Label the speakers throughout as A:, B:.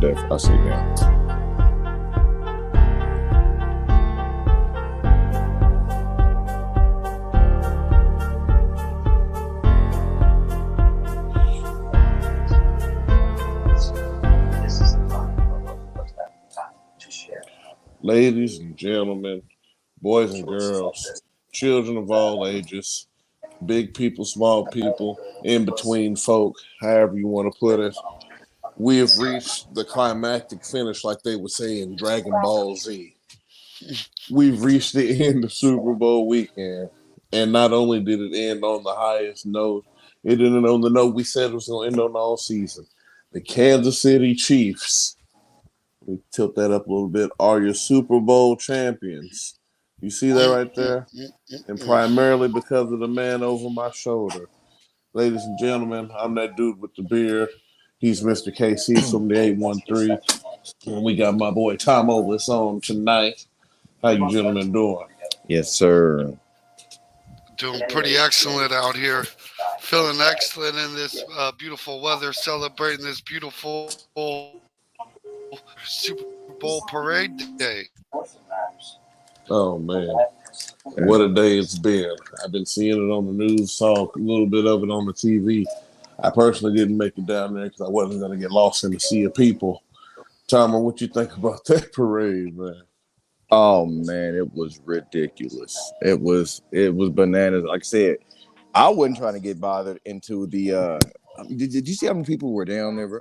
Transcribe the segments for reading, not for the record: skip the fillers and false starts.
A: I see now.
B: Ladies and gentlemen, boys and girls, children of all ages, big people, small people, in between folk, however you want to put it, we have reached the climactic finish, like they would say in Dragon Ball Z. We've reached the end of Super Bowl weekend. And not only did it end on the highest note, it ended on the note we said it was going to end on all season. The Kansas City Chiefs, we tilt that up a little bit, are your Super Bowl champions. You see that right there? And primarily because of the man over my shoulder. Ladies and gentlemen, I'm that dude with the beard. He's Mr. KC from the 813. And we got my boy Tom Olis on tonight. How you gentlemen doing?
A: Yes, sir.
C: Doing pretty excellent out here. Feeling excellent in this beautiful weather, celebrating this beautiful Super Bowl parade day.
B: Oh, man. What a day it's been. I've been seeing it on the news, saw a little bit of it on the TV. I personally didn't make it down there because I wasn't going to get lost in the sea of people. Tom, what you think about that parade, man?
A: Oh man, it was ridiculous. It was bananas. Like I said, I wasn't trying to get bothered into the. Did you see how many people were down there, bro?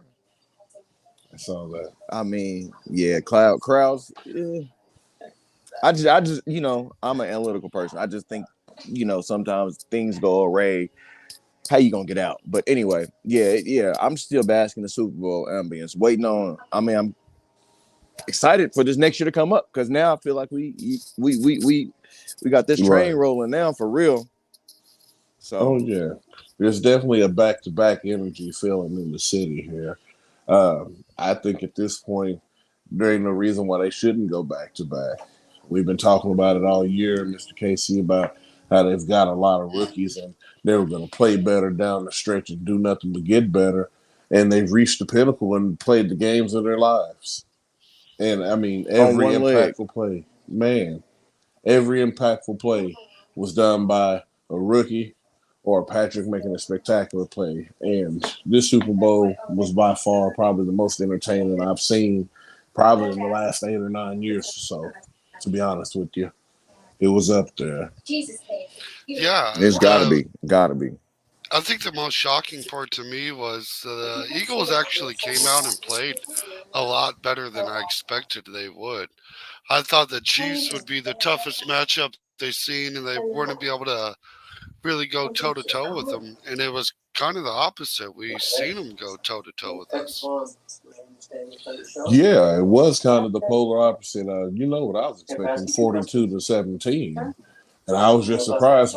B: I saw that.
A: I mean, yeah, crowds. Yeah. I just, I'm an analytical person. I just think, sometimes things go array. How you gonna get out? But anyway, yeah. I'm still basking the Super Bowl ambience, waiting on. I'm excited for this next year to come up because now I feel like we got this train rolling now for real. So,
B: yeah, there's definitely a back-to-back energy feeling in the city here. I think at this point there ain't no reason why they shouldn't go back-to-back. We've been talking about it all year, Mr. Casey, about how they've got a lot of rookies and they were going to play better down the stretch and do nothing but get better. And they've reached the pinnacle and played the games of their lives. And, I mean, every impactful play, was done by a rookie or Patrick making a spectacular play. And this Super Bowl was by far probably the most entertaining I've seen probably in the last 8 or 9 years or so, to be honest with you. It was up there.
C: Yeah.
A: It's gotta be.
C: I think the most shocking part to me was the Eagles actually came out and played a lot better than I expected they would. I thought the Chiefs would be the toughest matchup they've seen, and they wouldn't be able to really go toe-to-toe with them. And it was kind of the opposite. We've seen them go toe-to-toe with us.
B: Yeah, it was kind of the polar opposite. You know what I was expecting, 42-17. And I was just surprised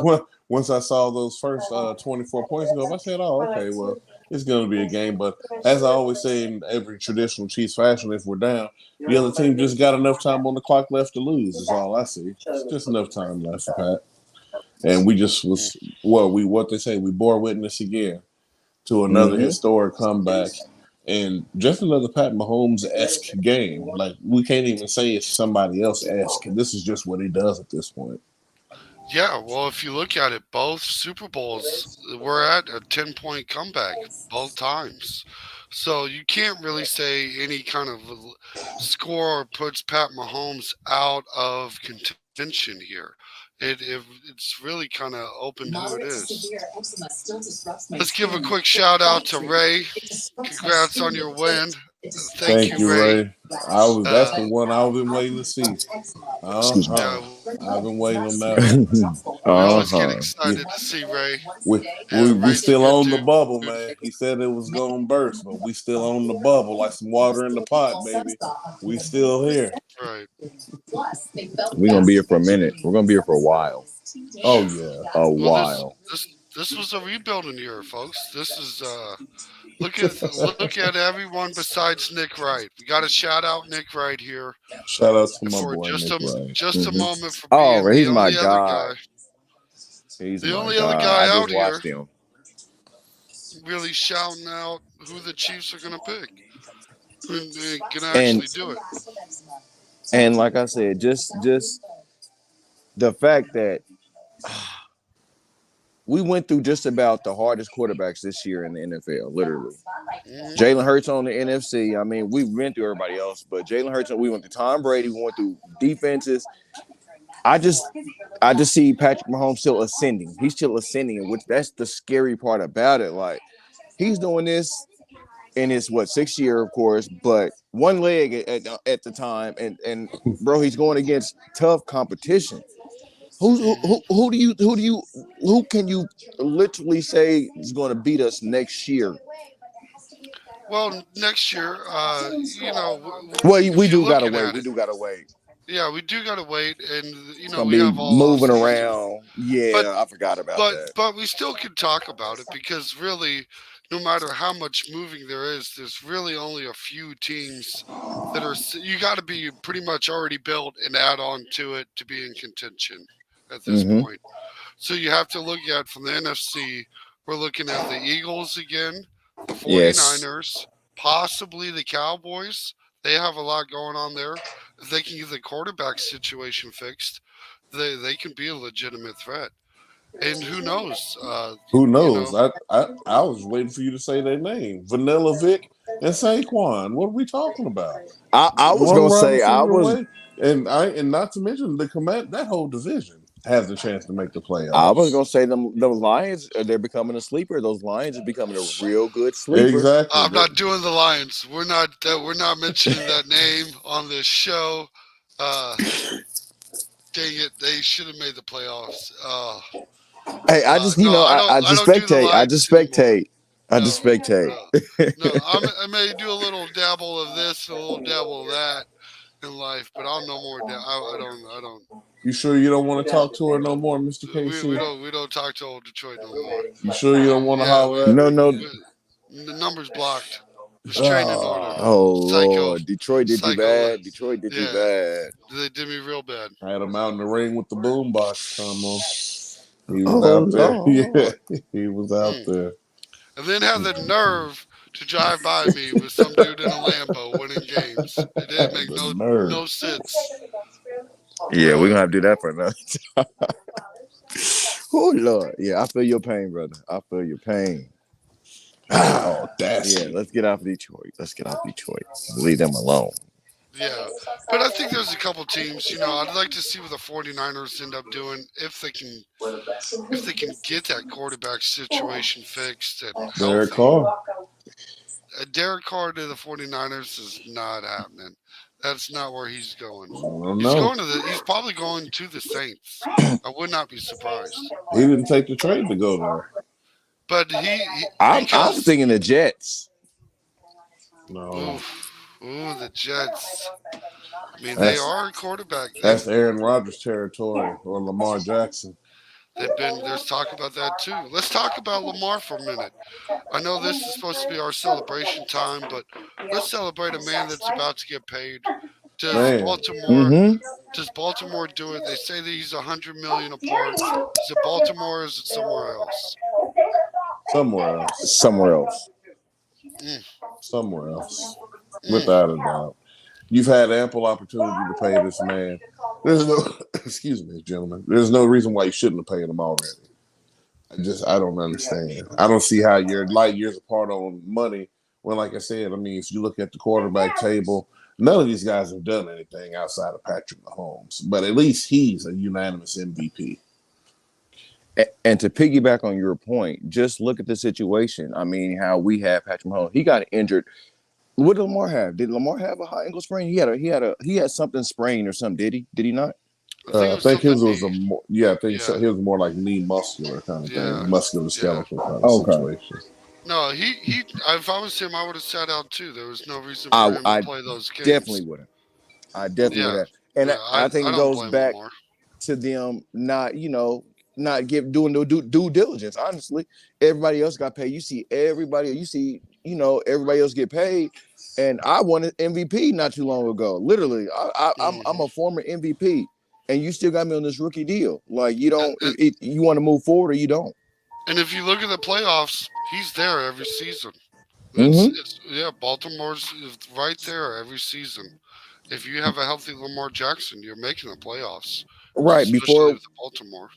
B: once I saw those first 24 points go. I said, oh, okay, well, it's going to be a game. But as I always say in every traditional Chiefs fashion, if we're down, the other team just got enough time on the clock left to lose is all I see. It's just enough time left for Pat. And we just was, we bore witness again to another historic comeback and just another Pat Mahomes-esque game. Like, we can't even say it's somebody else-esque. This is just what he does at this point.
C: Yeah, well, if you look at it, both Super Bowls were at a 10-point comeback both times. So you can't really say any kind of score puts Pat Mahomes out of contention here. It's really kind of open who it is. Let's give a quick shout out to Ray. Congrats on your win. Thank you, Ray.
B: That's the one I've been waiting to see. I've been waiting on that.
C: We always get excited to see Ray.
B: We still on the bubble, man. He said it was going to burst, but we still on the bubble like some water in the pot, baby. We still here.
C: Right.
A: We're going to be here for a minute. We're going to be here for a while.
B: Oh, yeah.
A: A while.
C: This was a rebuilding year, folks. This is look at everyone besides Nick Wright. We got to shout out Nick Wright here.
B: Shout out to my boy
C: just
B: Nick Wright.
C: Just a moment for being
A: he's
C: the
A: my
C: only
A: guy.
C: other guy.
A: He's
C: the
A: my
C: only
A: guy.
C: other guy
A: I
C: out
A: just
C: here
A: watched him.
C: really shouting out who the Chiefs are going to pick. and can
A: And
C: actually do it.
A: like I said, just the fact that we went through just about the hardest quarterbacks this year in the NFL, literally.
C: Hmm.
A: Jalen Hurts on the NFC. I mean, we went through everybody else, but Jalen Hurts, we went through Tom Brady, we went through defenses. I just see Patrick Mahomes still ascending. He's still ascending, which that's the scary part about it. Like he's doing this in his sixth year, of course, but one leg at the time, and bro, he's going against tough competition. Who can you literally say is going to beat us next year?
C: Well, next year,
A: Well, we
C: if you're
A: do gotta
C: looking
A: wait.
C: at
A: We
C: it,
A: do gotta wait.
C: yeah, we do gotta wait, and
A: It's gonna
C: we
A: be
C: have all off
A: moving
C: season,
A: around.
C: but
A: Yeah, I forgot about that.
C: we still can talk about it because really, no matter how much moving there is, there's really only a few teams that are. You got to be pretty much already built and add on to it to be in contention at this
A: Mm-hmm.
C: point. So you have to look at from the NFC. We're looking at the Eagles again, the
A: Yes.
C: 49ers, possibly the Cowboys. They have a lot going on there. If they can get the quarterback situation fixed, they can be a legitimate threat. And who knows?
B: Who
C: You
B: knows?
C: know,
B: I was waiting for you to say their name. Vanilla Vic and Saquon. What are we talking about?
A: I was
B: One
A: gonna
B: wide
A: say
B: receiver away, and not to mention the command, that whole division has a chance to make the
A: I was
B: playoffs.
A: gonna say those Lions, they're becoming a sleeper. Those Lions are becoming a real good sleeper.
B: Exactly.
C: I'm not doing the Lions. We're not mentioning that name on this show. Dang it! They should have made the playoffs.
A: Hey, I just
C: No,
A: I
C: I
A: just
C: don't do the
A: spectate. I
C: Lions
A: just
C: anymore.
A: spectate. I just
C: No,
A: spectate.
C: no, no. I may do a little dabble of this, and a little dabble of that in life, but I'll no more. I don't.
B: You sure you don't want to talk to her no more, Mr. KC?
C: We don't talk to old Detroit no more.
B: You sure you don't want to
C: Yeah,
B: holler at
A: No,
B: her?
A: no.
C: the number's blocked. Restraining order.
A: Oh
C: Psycho.
A: Lord, Detroit did you
C: Psycho.
A: bad. Detroit did you
C: Yeah.
A: bad.
C: They did me real bad.
B: I had him out in the ring with the boombox come on. He was
A: Oh
B: out there.
A: Lord.
B: Yeah, he was out there.
C: And then have the nerve to drive by me with some dude in a Lambo winning games. It didn't make
B: The nerve.
C: no sense.
A: Yeah, we're gonna have to do that for another time. Oh Lord. Yeah, I feel your pain, brother. I feel your pain.
B: Oh, that's
A: Yeah, let's get off Detroit. Let's get off Detroit. Leave them alone.
C: Yeah. But I think there's a couple teams, I'd like to see what the 49ers end up doing if they can get that quarterback situation fixed and
B: Derek
C: healthy.
B: Carr.
C: Derek Carr to the 49ers is not happening. That's not where he's going.
B: I don't
C: He's
B: know.
C: he's probably going to the Saints. I would not be surprised.
B: He didn't take the trade to go there.
C: But
A: I'm
C: because
A: thinking the Jets.
B: No.
C: ooh, the Jets. I mean, they
B: That's-
C: are a quarterback.
B: That's Aaron Rodgers territory or Lamar Jackson.
C: There's talk about that too. Let's talk about Lamar for a minute. I know this is supposed to be our celebration time, but let's celebrate a man that's about to get paid. Does
B: Man.
C: Baltimore
A: Mm-hmm.
C: does Baltimore do it? They say that he's $100 million apart. Is it Baltimore or is it somewhere else?
B: Somewhere else.
A: Somewhere else.
B: Somewhere else. Without a doubt. You've had ample opportunity to pay this man. There's no excuse me, gentlemen. There's no reason why you shouldn't have paid him already. I don't understand. I don't see how you're light years apart on money when, like I said, I mean, if you look at the quarterback table, none of these guys have done anything outside of Patrick Mahomes. But at least he's a unanimous MVP.
A: And to piggyback on your point, just look at the situation. I mean, how we have Patrick Mahomes. He got injured. What did Lamar have? Did Lamar have a high ankle sprain? He had something sprained or something. Did he? Did he not?
B: I think his was
C: something
B: a more, yeah. I think
C: Yeah.
B: his was more like knee muscular kind of
C: Yeah.
B: thing, muscular skeletal kind of
A: Okay.
B: situation.
C: No, he. If I was him, I would have sat out too. There was no reason for him
A: I
C: to play those games.
A: definitely would have. I definitely
C: Yeah.
A: would have. And
C: Yeah,
A: I think it
C: don't
A: goes
C: blame
A: back
C: Lamar.
A: to them not doing no due diligence. Honestly, everybody else got paid. You see everybody else get paid. And I won an MVP not too long ago. Literally, I'm a former MVP, and you still got me on this rookie deal. Like you don't, you want to move forward or you don't.
C: And if you look at the playoffs, he's there every season.
A: Mm-hmm.
C: Baltimore's right there every season. If you have a healthy Lamar Jackson, you're making the playoffs,
A: Right
C: especially with Baltimore.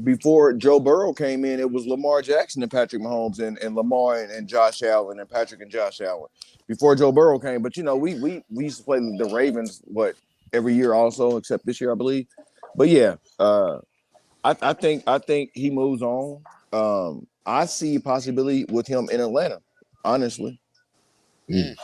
A: before Joe Burrow came in, it was Lamar Jackson and Patrick Mahomes and Lamar and Josh Allen and Patrick and Josh Allen before Joe Burrow came. But we used to play the Ravens every year also, except this year I believe. But yeah, I think he moves on. I see possibility with him in Atlanta, honestly.
C: Mm,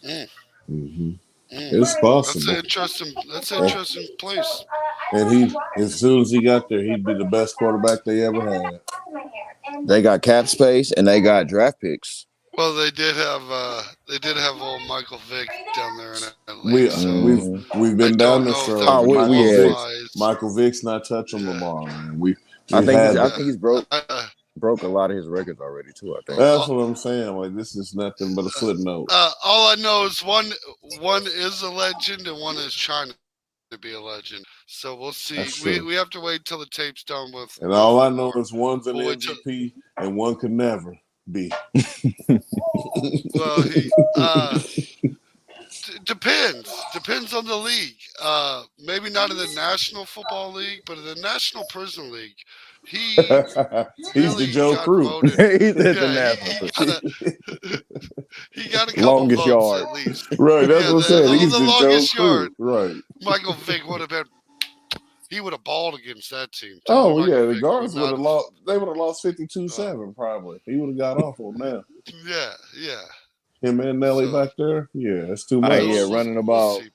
C: mm,
B: Mm-hmm.
C: mm.
B: It's
C: That's
B: possible.
C: an interesting. That's an
B: And,
C: interesting place.
B: and as soon as he got there, he'd be the best quarterback they ever had.
A: They got cap space and they got draft picks.
C: Well, they did have old Michael Vick down there in LA,
B: We
C: so
B: we've
C: I
B: been
C: don't
B: down
C: know
B: this
C: if
B: road,
C: that
A: Oh,
B: and
C: would
A: we had.
C: qualifies.
B: Michael Vick's not touching
C: Yeah,
B: Lamar, man.
A: I
B: We've
A: think
B: had
A: I
B: that.
A: think he's broke a lot of his records already too. I think.
B: That's what I'm saying. Like, this is nothing but a footnote.
C: all I know is one is a legend and one is trying to be a legend. So we'll see.
B: That's
C: We
B: true.
C: we have to wait till the tape's done with
B: And all I know
C: Lamar.
B: is one's an
C: We'll wait till.
B: MVP and one could never be.
C: Well, he depends on the league. Maybe not in the National Football League, but in the National Prison League, he
B: He's the
C: really
B: Joe
C: got
B: Crew.
A: He's
C: voted.
A: at the
C: Yeah,
A: national
C: he got a couple
A: longest
C: votes
A: yard.
C: at least.
B: Right, that's
C: Yeah,
B: what I'm saying. He's
C: the
B: the Joe
C: longest yard.
B: Crew. Right.
C: Michael Vick would have been. He would have balled against that team. Tell
B: Oh
C: me
B: yeah,
C: Michael
B: the
C: Vick
B: guards
C: would
B: would
C: not
B: have lost. They would have lost 52-7 probably. He would have got off on that.
C: Yeah.
B: Him and Nelly
C: So
B: back there. Yeah, it's too
A: Oh
B: much.
A: yeah, running the ball.
C: see.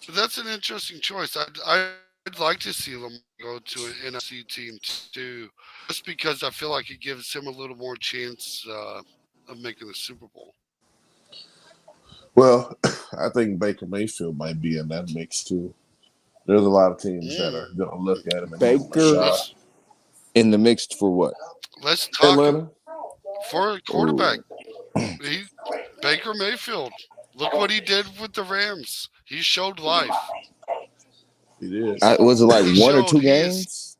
C: But that's an interesting choice. I'd like to see them go to an NFC team too, just because I feel like it gives him a little more chance of making the Super Bowl.
B: Well, I think Baker Mayfield might be in that mix too. There's a lot of teams that are going to look at him and give him a
A: Baker
B: shot.
A: in the mix for what?
C: Let's talk
B: Atlanta.
C: for a quarterback. Baker Mayfield. Look what he did with the Rams. He showed life.
B: He did.
A: Was it like
C: He
A: one or
C: showed
A: two
C: he is-
A: games?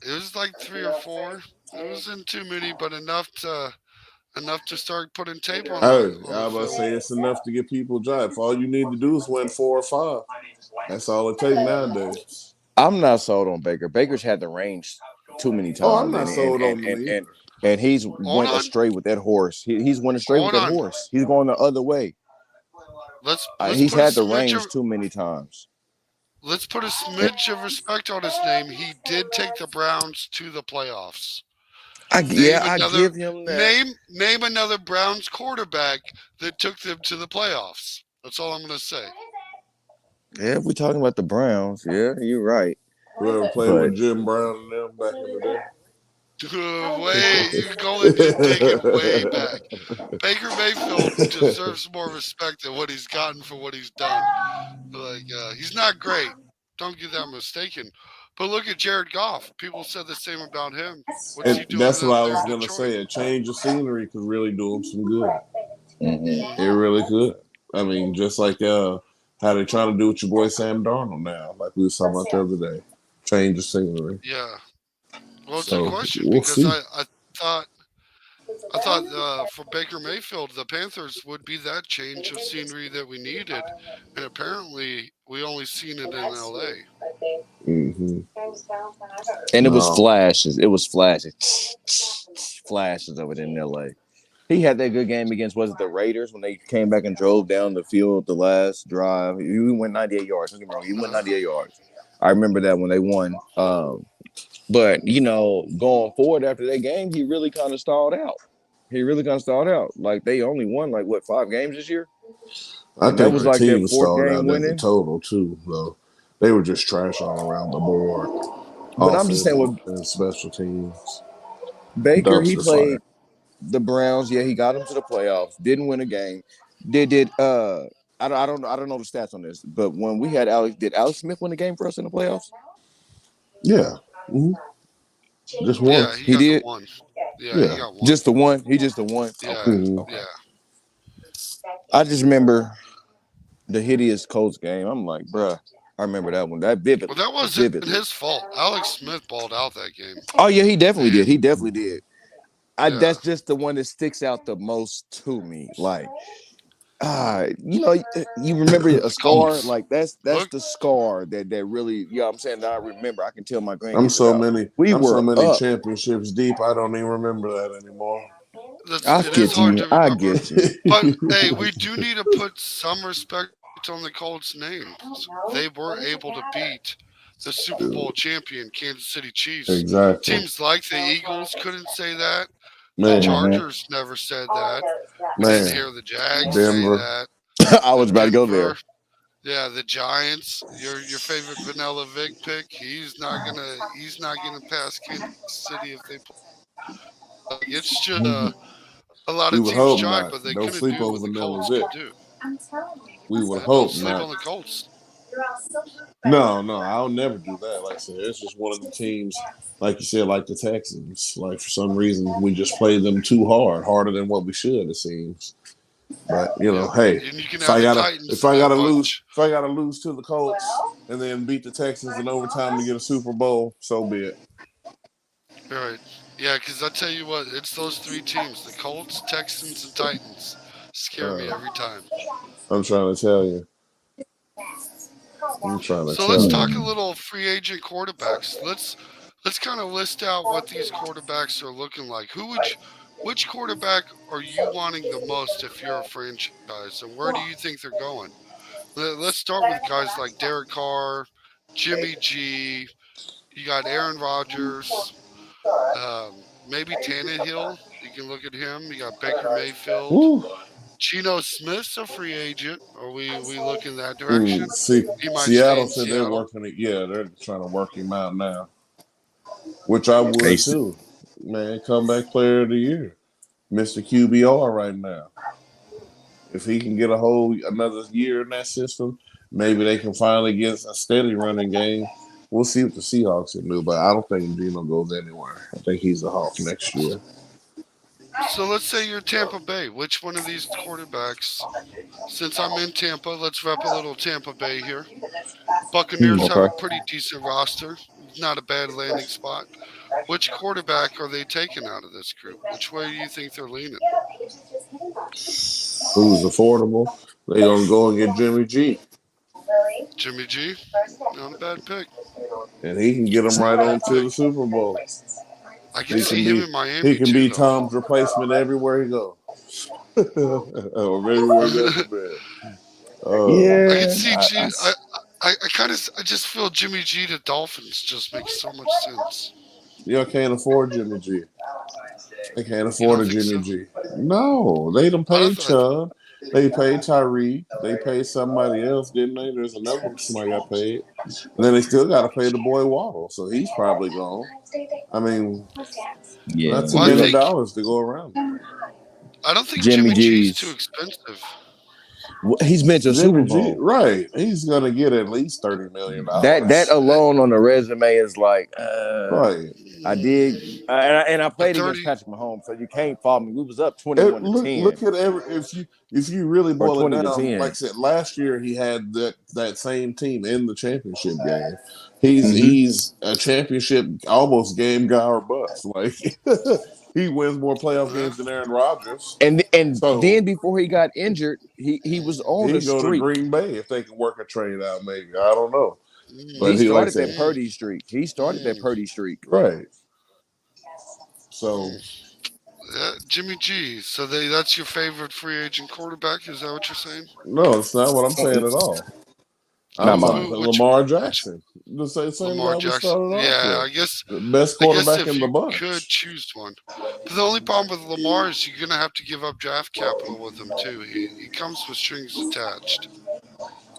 C: It was like 3 or 4. It wasn't too many, but enough to start putting tape on.
B: I
C: the
B: was about to say it's enough to get people judged. All you need to do is win 4 or 5. That's all it takes nowadays.
A: I'm not sold on Baker. Baker's had the range too many times.
B: Oh, I'm not sold on him either.
A: And he's went
C: on.
A: astray with that horse. He's went astray with
C: Hold
A: that
C: on.
A: horse. He's going the other way.
C: Let's
A: He's
C: put a
A: had the
C: smidge
A: range
C: of-
A: too many times.
C: Let's put a smidge of respect on his name. He did take the Browns to the playoffs.
A: I
C: another-
A: give him that.
C: Name another Browns quarterback that took them to the playoffs. That's all I'm going to say.
A: Yeah, if we're talking about the Browns, yeah, you're right.
B: Whoever played with Jim Brown and them back in the day.
C: You're going to dig it way back. Baker Mayfield deserves more respect than what he's gotten for what he's done. He's not great. Don't get that mistaken. But look at Jared Goff. People said the same about him. What's he
B: And
C: doing
B: that's what I
C: out there
B: was
C: in
B: going to
C: Detroit?
B: say. A change of scenery could really do him some good.
A: Mm-hmm.
B: It really could. I mean, just like how they're trying to do with your boy Sam Darnold now, like we were talking about the other day. Change of scenery.
C: Yeah. Well, it's
B: So,
C: a question
B: we'll
C: because
B: see.
C: I thought for Baker Mayfield, the Panthers would be that change of scenery that we needed, and apparently we only seen it in LA.
B: Mm-hmm.
A: And it was
B: No.
A: flashes. It was flashes. Flashes of it in LA. He had that good game against, was it the Raiders, when they came back and drove down the field the last drive. He went 98 yards. Don't get me wrong. He went 98 yards. I remember that when they won. But, going forward after that game, he really kind of stalled out. Like, they only won, 5 games this year?
B: I
A: And that
B: think
A: was
B: the
A: like their
B: team
A: fourth
B: stalled
A: game
B: out as a
A: winning.
B: total, too, though. They were just trash all around the board.
A: But I'm just saying with
B: and special teams.
A: Baker, he
B: Dumpster
A: played
B: fire.
A: the Browns. Yeah, he got them to the playoffs. Didn't win a game. I don't know the stats on this, but when we had did Alex Smith win a game for us in the playoffs?
B: Yeah. Mm-hmm. Just one.
C: Yeah,
A: He
C: got
A: did?
C: the one. Yeah,
B: Yeah.
C: he got one.
A: Just the one. He just the one.
C: Yeah,
B: Mhm.
C: yeah.
A: I just remember the hideous Colts game. I'm like, bruh, I remember that one. That vivid.
C: Well, that wasn't
A: vividly.
C: his fault. Alex Smith balled out that game.
A: Oh yeah, he definitely did.
C: Yeah.
A: that's just the one that sticks out the most to me. Like, you remember a
C: The
A: scar?
C: Colts.
A: Like that's
C: Look,
A: the scar that really, you know what I'm saying, that I remember. I can tell my
B: I'm
A: grandkids
B: so
A: about.
B: many.
A: We
B: I'm so
A: were
B: many
A: up.
B: championships deep. I don't even remember that anymore.
A: I
C: it is
A: get
C: hard
A: you.
C: to
A: I
C: remember.
A: get you.
C: But hey, we do need to put some respect on the Colts' name. They were able to beat the Super Bowl champion Kansas City Chiefs.
B: Exactly,
C: Teams like the Eagles couldn't say that. The
B: man.
A: Mhm.
C: Chargers never said that. I didn't
B: Man,
C: hear the Jags say
B: Denver.
C: that.
A: I
C: The
A: was about to go
C: Denver,
A: there.
C: yeah, the Giants. Your favorite Vanilla Vic pick. He's not gonna pass Kansas City if they play. Like it's just a lot
B: We
C: of
B: would
C: teams
B: hope
C: tried,
B: not.
C: but they
B: Don't
C: couldn't
B: sleep
C: do
B: on
C: what the
B: Vanilla
C: Colts
B: Vic.
C: could do.
B: We would
C: Don't
B: hope
C: sleep
B: not.
C: on the Colts.
B: No, no, I'll never do that. Like I said, it's just one of the teams, like you said, like the Texans. Like for some reason, we just play them too hard, harder than what we should. It seems. But
C: Yep.
B: hey,
C: And you can
B: if
C: add
B: I
C: the
B: gotta,
C: Titans
B: if
C: to
B: I
C: that
B: gotta lose,
C: bunch.
B: if I gotta lose to the Colts and then beat the Texans in overtime to get a Super Bowl, so be it.
C: All right. Yeah, because I tell you what, it's those three teams: the Colts, Texans, and Titans. Scare me
B: Uh,
C: every time.
B: I'm trying to tell you. I'm trying to
C: So let's
B: tell
C: talk a
B: you.
C: little free agent quarterbacks. Let's kind of list out what these quarterbacks are looking like. Which quarterback are you wanting the most if you're a franchise, and where do you think they're going? Let's start with guys like Derek Carr, Jimmy G. You got Aaron Rodgers, maybe Tannehill. You can look at him. You got Baker Mayfield.
B: Woo.
C: Geno Smith's a free agent. Are we looking that direction?
B: See,
C: He might stay
B: Seattle
C: in
B: said they're
C: Seattle.
B: working it. Yeah, they're trying to work him out now, which I
A: They
B: would too. Man, comeback player of the year, Mr. QBR right now. If he can get another year in that system, maybe they can finally get a steady running game. We'll see what the Seahawks can do, but I don't think Geno goes anywhere. I think he's the Hawk next year.
C: So let's say you're Tampa Bay. Which one of these quarterbacks? Since I'm in Tampa, let's rep a little Tampa Bay here. Buccaneers have a
A: okay.
C: pretty decent roster. Not a bad landing spot. Which quarterback are they taking out of this group? Which way do you think they're leaning?
B: Who's affordable? They gonna go and get Jimmy G,
C: Jimmy G? Not a bad pick.
B: and he can get them
C: Not a
B: right on
C: bad
B: to
C: pick.
B: the Super Bowl.
C: I could
B: He
C: see
B: can
C: him
B: be
C: in
B: he
C: Miami
B: can
C: too,
B: be
C: though.
B: Tom's replacement everywhere he goes. Or everywhere he's ever been.
C: I could
A: Yeah,
C: see I just feel Jimmy G to Dolphins just makes so much sense.
B: Y'all can't afford Jimmy G. They can't
C: You
B: afford
C: don't
B: a
C: think
B: Jimmy
C: so?
B: G. No, they done
C: I,
B: paid
C: th-
B: Chubb. They paid Tyree. They paid somebody else, didn't they? There's another one somebody got paid. And then they still got to pay the boy Waddle, so he's probably gone. I mean,
A: yeah.
B: that's $2
C: well, I
B: million
C: think
B: to go around.
C: I don't think
A: Jimmy
C: Jimmy G's too
A: G's.
C: expensive.
A: He's been to a
B: Jimmy
A: Super
B: G,
A: Bowl.
B: right? He's gonna get at least
A: That
B: $30 million.
A: alone on the resume is like,
B: Right?
A: I did, and I
C: But
A: played against
C: 30,
A: Patrick Mahomes, so you can't fault me. We was up 21-10
B: Look at every if you really
A: or
B: boil it
A: 20 to
B: down. Like I
A: 10.
B: said, last year he had that same team in the championship game.
A: Mm-hmm.
B: He's a championship almost game guy or bust. Like he wins more playoff
C: uh,
B: games than Aaron Rodgers.
A: And
B: So
A: then before he got injured, he was on
B: he
A: a
B: can go to
A: streak.
B: Green Bay if they can work a trade out. Maybe I don't know,
A: He
B: but he like I
A: started that
B: said,
C: mm,
A: Purdy streak. He started that
C: mm,
A: Purdy streak.
B: right. So
C: mm. Jimmy G. So that's your favorite free agent quarterback? Is that what you're saying?
B: no, it's not what I'm saying at all.
A: Not
B: I'm talking
A: mine.
B: about
C: Which
B: Lamar
C: which
B: Jackson, the same
C: Lamar
B: guy we
C: Jackson?
B: started off
C: Yeah,
B: with,
C: I guess
B: the best
C: I guess
B: quarterback
C: if
B: in the
C: you could
B: bunch.
C: choose one, but the only problem with Lamar is you're gonna have to give up draft capital with him too. He comes with strings attached.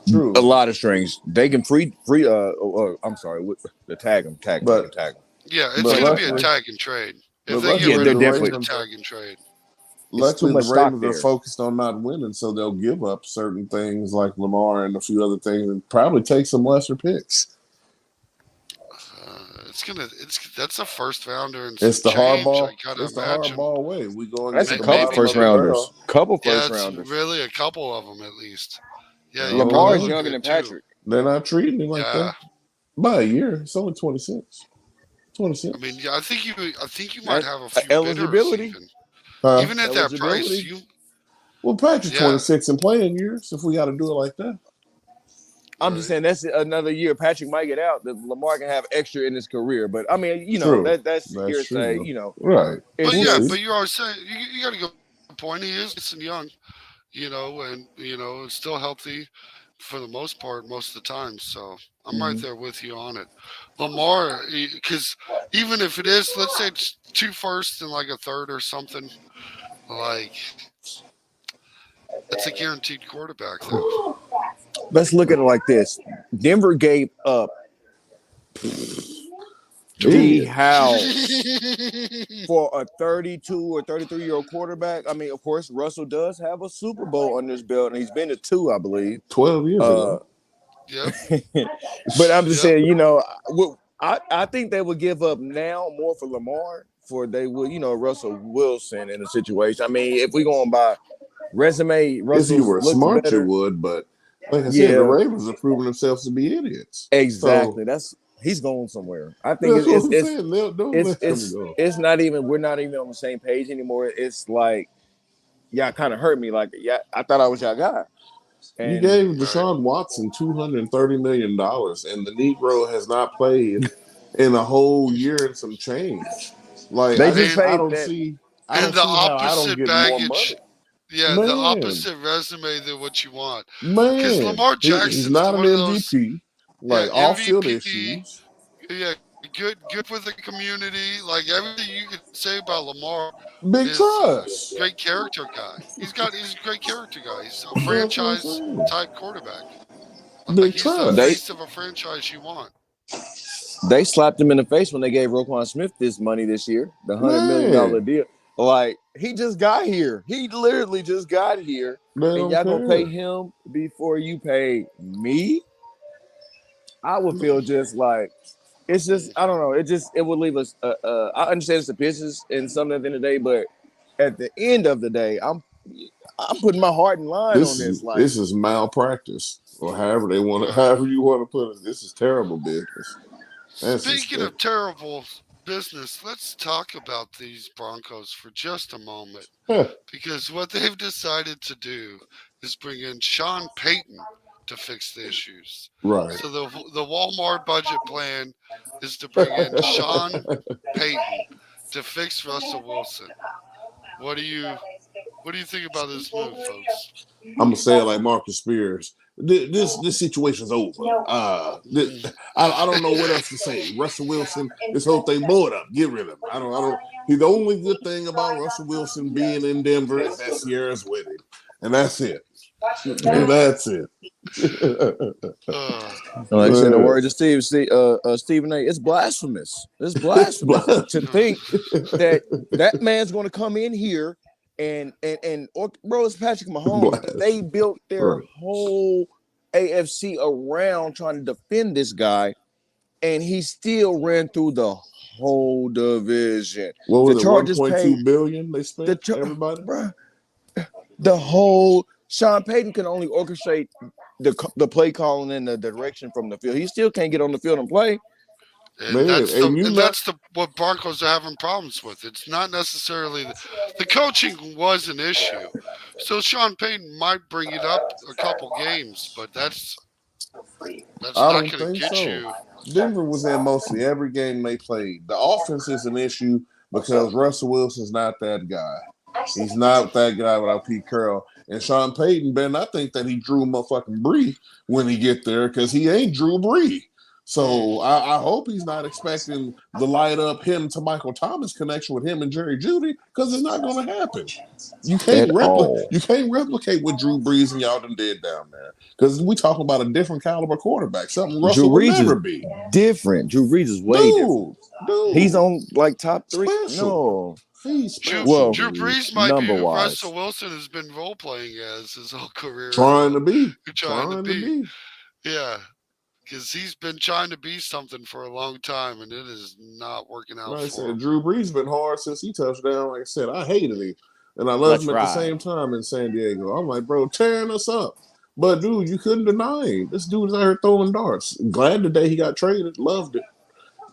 A: A
B: True,
A: lot of strings. They can free. I'm sorry. The tag him. They can
B: but
A: tag him.
C: Yeah, it's
B: but
C: gonna be a
B: luckily,
C: tag and trade. If
B: but
C: they get
A: Yeah,
B: luckily
C: rid
A: they're
B: the
C: of him, it's
A: definitely.
C: a
B: Ravens,
C: tag and trade.
A: It's too
B: luckily the
A: much stock
B: Ravens are
A: there.
B: focused on not winning, so they'll give up certain things like Lamar and a few other things, and probably take some lesser picks.
C: It's that's a first rounder and some
B: It's the
C: change. I
B: hardball.
C: gotta
B: It's the
C: imagine.
B: hardball way. We go
A: That's a
B: against the
A: couple
C: Maybe
B: bottom
A: first
B: of the
A: rounders.
B: barrel.
A: Couple
C: yeah,
A: first
C: it's
A: rounders.
C: really a couple of them at least.
B: I
C: Yeah, you're
B: don't
C: probably
A: Lamar is
B: know.
C: looking
A: younger
C: at
A: than
C: two.
A: Patrick.
B: They're not treating him like
C: Yeah,
B: that by a year. It's only 26.
C: I mean,
B: 26.
C: yeah, I think you might
A: That
C: have a few bidders
A: eligibility,
C: even at that price.
A: eligibility.
B: Well, Patrick
C: Yeah,
B: 26 in playing years if we got to do it like that.
A: I'm just
C: right.
A: saying that's another year. Patrick might get out. That Lamar can have extra in his career, but I mean,
B: True.
A: that's
B: That's
A: hearsay.
B: true. Right.
A: It's
C: But
B: We'll
C: yeah,
B: see.
A: just
C: but you're always saying you got to go point. He is nice and young, and still healthy for the most part most of the time. So I'm right
A: mhm.
C: there with you on it. Lamar, because even if it is, let's say it's two firsts and like a third or something, like that's a guaranteed quarterback though.
A: Let's look at it like this: Denver gave up the
B: Idiot.
A: house for a 32 or 33-year-old quarterback. I mean, of course, Russell does have a Super Bowl on his belt, and he's been to two, I believe.
B: 12 years
A: Uh,
B: ago.
C: Yep.
A: but I'm just
C: Yep.
A: saying, I think they would give up now more for Lamar, for they would, Russell Wilson in a situation. I mean, if we going by resume,
B: If you
A: Russell's
B: were
A: looks
B: smart, you
A: better.
B: would. But like I said, the
A: Yeah,
B: Ravens have proven themselves to be idiots.
A: exactly.
B: So
A: He's going somewhere. I think
B: that's what I'm saying. They'll let him go.
A: it's not even, we're not even on the same page anymore. It's like y'all kind of hurt me. Like, yeah, I thought I was y'all guy.
B: You
A: And
B: gave
C: Right.
B: Deshaun Watson $230 million, and the Negro has not played in a whole year and some change. Like
A: they just
C: And
B: I
A: paid
B: don't
A: that.
B: see
C: and the
B: how I don't
C: opposite
B: get more
C: baggage.
B: money.
C: Yeah, the
B: Man,
C: opposite resume than what you want. Because
B: man,
C: Lamar
B: he's
C: Jackson's
B: not an
C: one of those,
B: MVP.
C: yeah,
B: Like off field
C: MVP,
B: issues,
C: yeah, good with the community. Like everything you could say about Lamar
B: big
C: is
B: trust.
C: great character guy. He's a great character guy. He's a
B: That's what I'm
C: franchise
B: saying.
C: type quarterback. Like
B: Big
C: he's the
A: They
B: trust.
C: face of a franchise you want.
A: they slapped him in the face when they gave Roquan Smith this money this year, the $100 million
B: Man,
A: deal. Like, he just got here. He literally just got here,
B: they
A: and
B: don't
A: y'all gonna pay
B: care.
A: him before you pay me? I would feel just like it's just, I don't know. It would leave us. I understand it's the business and something at the end of the day, but at the end of the day, I'm putting my heart in line on this. Like,
B: This is malpractice, or however they want to,
C: Right.
B: however you want to put it. This is terrible business. That's
C: Speaking
B: disgusting.
C: of terrible business, let's talk about these Broncos for just a moment. Because what they've decided to do is bring in Sean Payton to fix the issues.
B: Right.
C: So the Walmart budget plan is to bring in Sean Payton to fix Russell Wilson. What do you think about this move, folks?
B: I'm gonna say it like Marcus Spears. This situation's over. I don't know what else to say. Russell Wilson, this whole thing, blow it up, get rid of him. I don't. The only good thing about Russell Wilson being in Denver is that Sierra's with him, and that's it. And that's it.
A: like I said, the word to Stephen A. It's blasphemous. It's blasphemous to think that man's going to come in here or bro, it's Patrick Mahomes. They built their whole AFC around trying to defend this guy, and he still ran through the whole division.
B: What was
A: the
B: it?
A: Chargers
B: 1.2 billion they spent. Everybody,
A: bro, the whole Sean Payton can only orchestrate the play calling and the direction from the field. He still can't get on the field and play.
C: And
B: man,
C: that's what Broncos are having problems with. It's not necessarily the coaching was an issue. So Sean Payton might bring it up a couple games, but that's not going to get you.
B: Denver was in mostly every game they played. The offense is an issue because Russell Wilson's not that guy. He's not that guy without Pete Carroll. And Sean Payton, Ben, I think that he drew motherfucking Bree when he get there because he ain't Drew Bree. So I hope he's not expecting to light up him to Michael Thomas connection with him and Jerry Jeudy because it's not going to happen. You can't replicate what Drew Brees and y'all done did down there because we talking about a different caliber quarterback, something Russell will never be.
A: Different. Drew Brees is way different.
B: Dude,
A: he's on like top 3.
B: Special.
A: No.
B: He's special.
A: Well,
C: Drew Brees might be who
A: number-wise.
C: Russell Wilson has been role playing as his whole career.
B: Trying to be.
C: Yeah. Because he's been trying to be something for a long time, and it is not working out for him.
B: Drew Brees been hard since he touched down. Like I said, I hated him, and I loved him at the same time in San Diego. I'm like, bro, tearing us up. But dude, you couldn't deny him. This dude's out here throwing darts. Glad the day he got traded, loved it.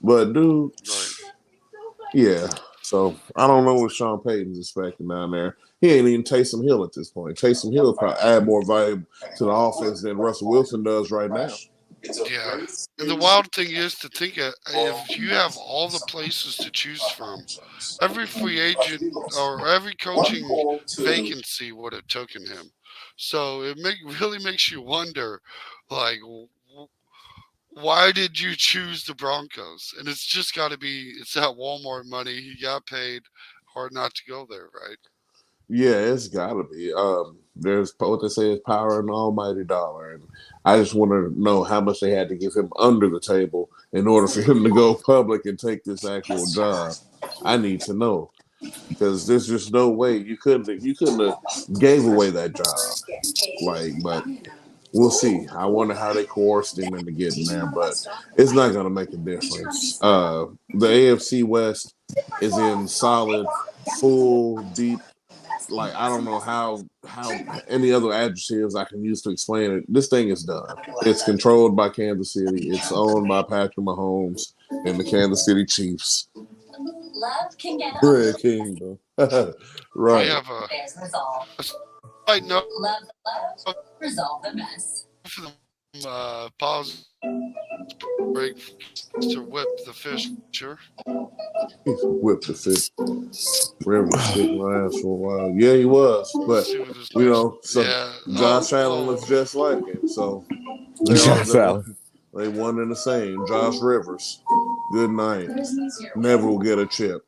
B: But dude, Yeah. So I don't know what Sean Payton's expecting down there. He ain't even Taysom Hill at this point. Taysom Hill probably add more value to the offense than Russell Wilson does right now.
C: Yeah. And the wild thing is to think if you have all the places to choose from, every free agent or every coaching vacancy would have taken him. So it really makes you wonder, like, why did you choose the Broncos? And it's just got to be it's that Walmart money. He got paid. Hard not to go there, right?
B: Yeah, it's gotta be. There's what they say is power in the almighty dollar, and I just want to know how much they had to give him under the table in order for him to go public and take this actual job. I need to know because there's just no way you couldn't have gave away that job. Like, but we'll see. I wonder how they coerced him into getting there, but it's not gonna make a difference. The AFC West is in solid, full, deep. Like I don't know how any other adjectives I can use to explain it. This thing is done. It's controlled by Kansas City. It's owned by Patrick Mahomes and the Kansas City Chiefs. Red Kingdom.
C: I
B: Right.
C: have a slight note for the pause break to whip the fish. Sure.
B: Whip the fish. River was kicking my ass for a while. Yeah, he was. But
C: See what this
B: you
C: next.
B: know, so
C: Yeah.
B: Josh Allen looks just like him. So
A: Josh Allen.
B: they one and the same. Josh Rivers. Good night. Never will get a chip.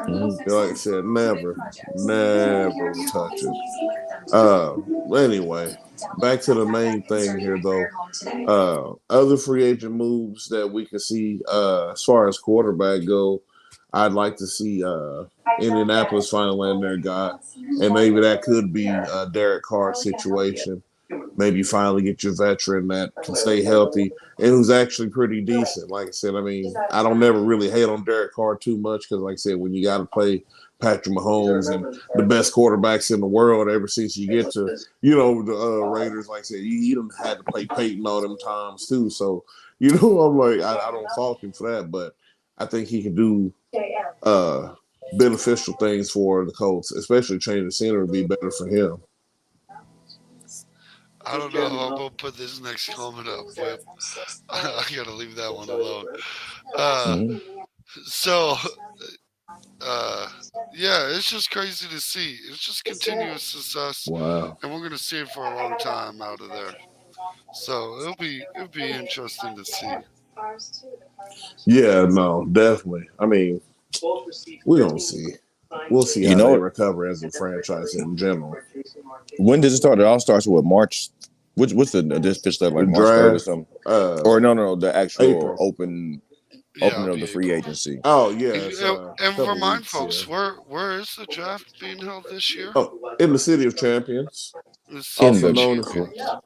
B: Like I said, never will touch it. Anyway, back to the main thing here, though. Other free agent moves that we can see as far as quarterback go, I'd like to see Indianapolis finally land their guy, and maybe that could be a Derek Carr situation. Maybe finally get your veteran that can stay healthy and who's actually pretty decent. Like I said, I mean, I don't never really hate on Derek Carr too much because, like I said, when you got to play Patrick Mahomes and the best quarterbacks in the world ever since you get to, the Raiders, like I said, you done had to play Peyton all them times too. So, I'm like, I don't fault him for that, but I think he can do beneficial things for the Colts, especially changing the scenery would be better for him.
C: I don't know how I'm gonna put this next comment up, Whip. I gotta leave that one alone. So, yeah, it's just crazy to see. It's just continuous success,
A: Wow.
C: and we're gonna see it for a long time out of there. So it'll be interesting to see.
B: Yeah, no, definitely. I mean, we don't see. We'll see how they recover as a franchise in general.
A: When does it start? It all starts with March. What's this pitch that like March 3rd or something? Or no, the actual
B: April.
A: opening of the free agency.
B: Oh yeah.
C: And remind folks, where is the draft being held this year?
B: Oh, in the City of Champions.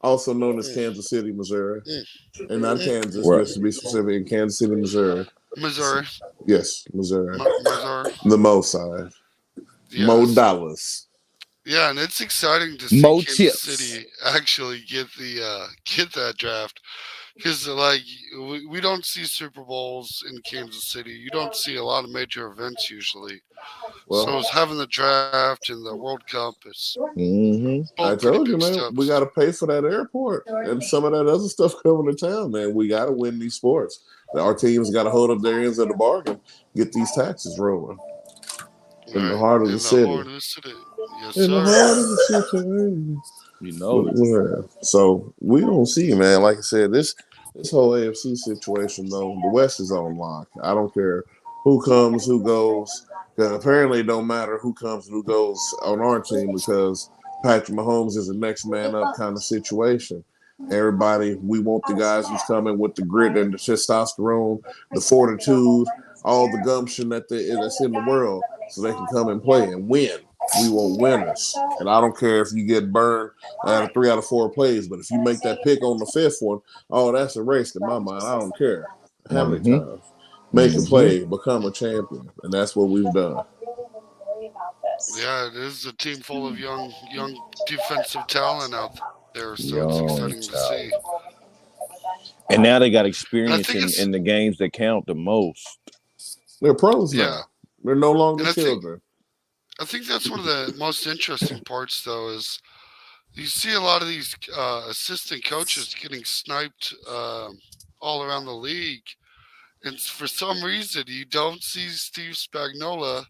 B: Also known as Kansas City, Missouri. And not Kansas, just to be specific, in Kansas City, Missouri.
C: Missouri.
B: Yes, Missouri.
C: Missouri.
B: The Mo side.
C: Yes.
B: Mo Dallas.
C: Yeah, and it's exciting to see Kansas City actually get that draft. Because like we don't see Super Bowls in Kansas City. You don't see a lot of major events usually. Well, so it's having the draft and the World Cup. It's
B: I told you, man, steps. We got to pay for that airport and some of that other stuff coming to town, man. We got to win these sports. Our teams got to hold up their ends of the bargain, get these taxes rolling. In the heart of the city.
C: Yes,
B: in the heart of the city. So we don't see, man. Like I said, this whole AFC situation, though, the West is on lock. I don't care who comes, who goes. Apparently, it don't matter who comes and who goes on our team because Patrick Mahomes is a next man up kind of situation. Everybody, we want the guys who's coming with the grit and the testosterone, the fortitude, all the gumption that's in the world, so they can come and play and win. We want winners. And I don't care if you get burned out of 3 out of 4 plays, but if you make that pick on the 5th one, that's a race in my mind. I don't care how many times. Make a play, become a champion. And that's what we've done.
C: Yeah, it is a team full of young defensive talent out there, so it's exciting to see.
A: And now they got experience in the games that count the most.
B: They're pros now. They're no longer
C: And
B: children.
C: I think that's one of the most interesting parts, though, is you see a lot of these assistant coaches getting sniped all around the league, and for some reason you don't see Steve Spagnuolo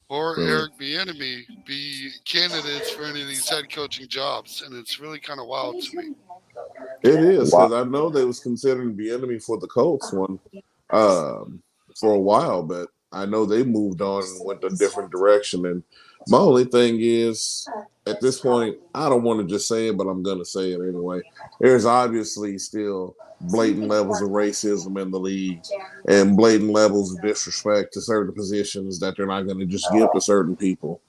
C: or
B: Really.
C: Eric Bieniemy be candidates for any of these head coaching jobs, and it's really kind of wild to me.
B: It is
A: Wow.
B: because I know they was considering the enemy for the Colts one for a while, but I know they moved on and went a different direction. And my only thing is, at this point, I don't want to just say it, but I'm gonna say it anyway. There's obviously still blatant levels of racism in the league and blatant levels of disrespect to certain positions that they're not going to just give to certain people.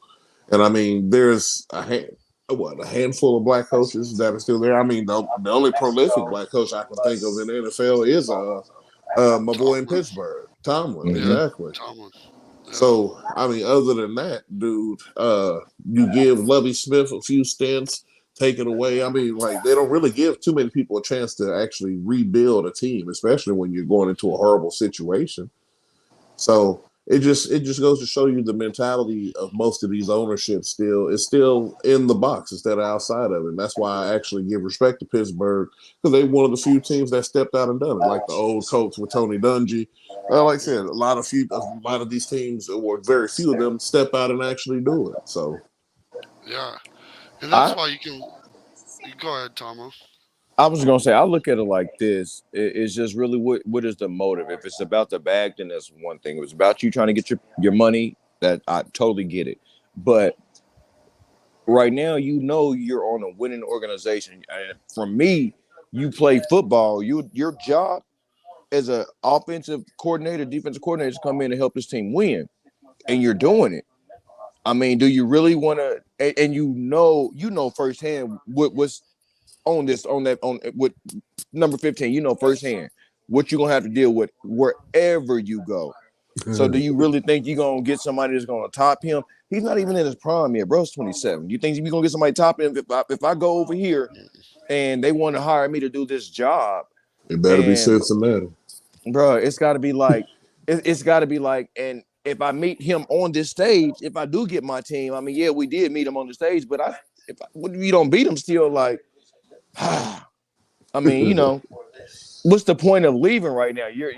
B: And I mean, there's a handful of black coaches that are still there. I mean, the only prolific black coach I can think of in the NFL is my boy in
C: Tomlin.
B: Pittsburgh, Tomlin.
C: Yeah,
B: Exactly.
C: Tomlin. Yeah.
B: So I mean, other than that, dude, you give Lovie Smith a few stints, take it away. I mean, like they don't really give too many people a chance to actually rebuild a team, especially when you're going into a horrible situation. So it just goes to show you the mentality of most of these ownerships still is still in the box instead of outside of it. And that's why I actually give respect to Pittsburgh because they're one of the few teams that stepped out and done it, like the old Colts with Tony Dungy. Like I said, a lot of these teams, or very few of them, step out and actually do it. So
C: Yeah, and that's
A: I
C: why you go ahead, Tomo.
A: I was gonna say I look at it like this. It's just really what is the motive? If it's about the bag, then that's one thing. If it's about you trying to get your money, that I totally get it. But right now, you're on a winning organization. And for me, you play football. Your job as an offensive coordinator, defensive coordinator, is come in and help this team win, and you're doing it. I mean, do you really want to? And you know firsthand what's on this on that on with number 15. You know firsthand what you're gonna have to deal with wherever you go. So do you really think you're gonna get somebody that's gonna top him? He's not even in his prime yet, bro's 27. You think you're gonna get somebody top him if I go over here and they want to hire me to do this job?
B: it better be
A: And
B: Cincinnati.
A: bro, it's got to be like it's got to be like, and if I meet him on this stage, if I do get my team, I mean, yeah, we did meet him on the stage, but if you don't beat him, still like, I mean, what's the point of leaving right now? You're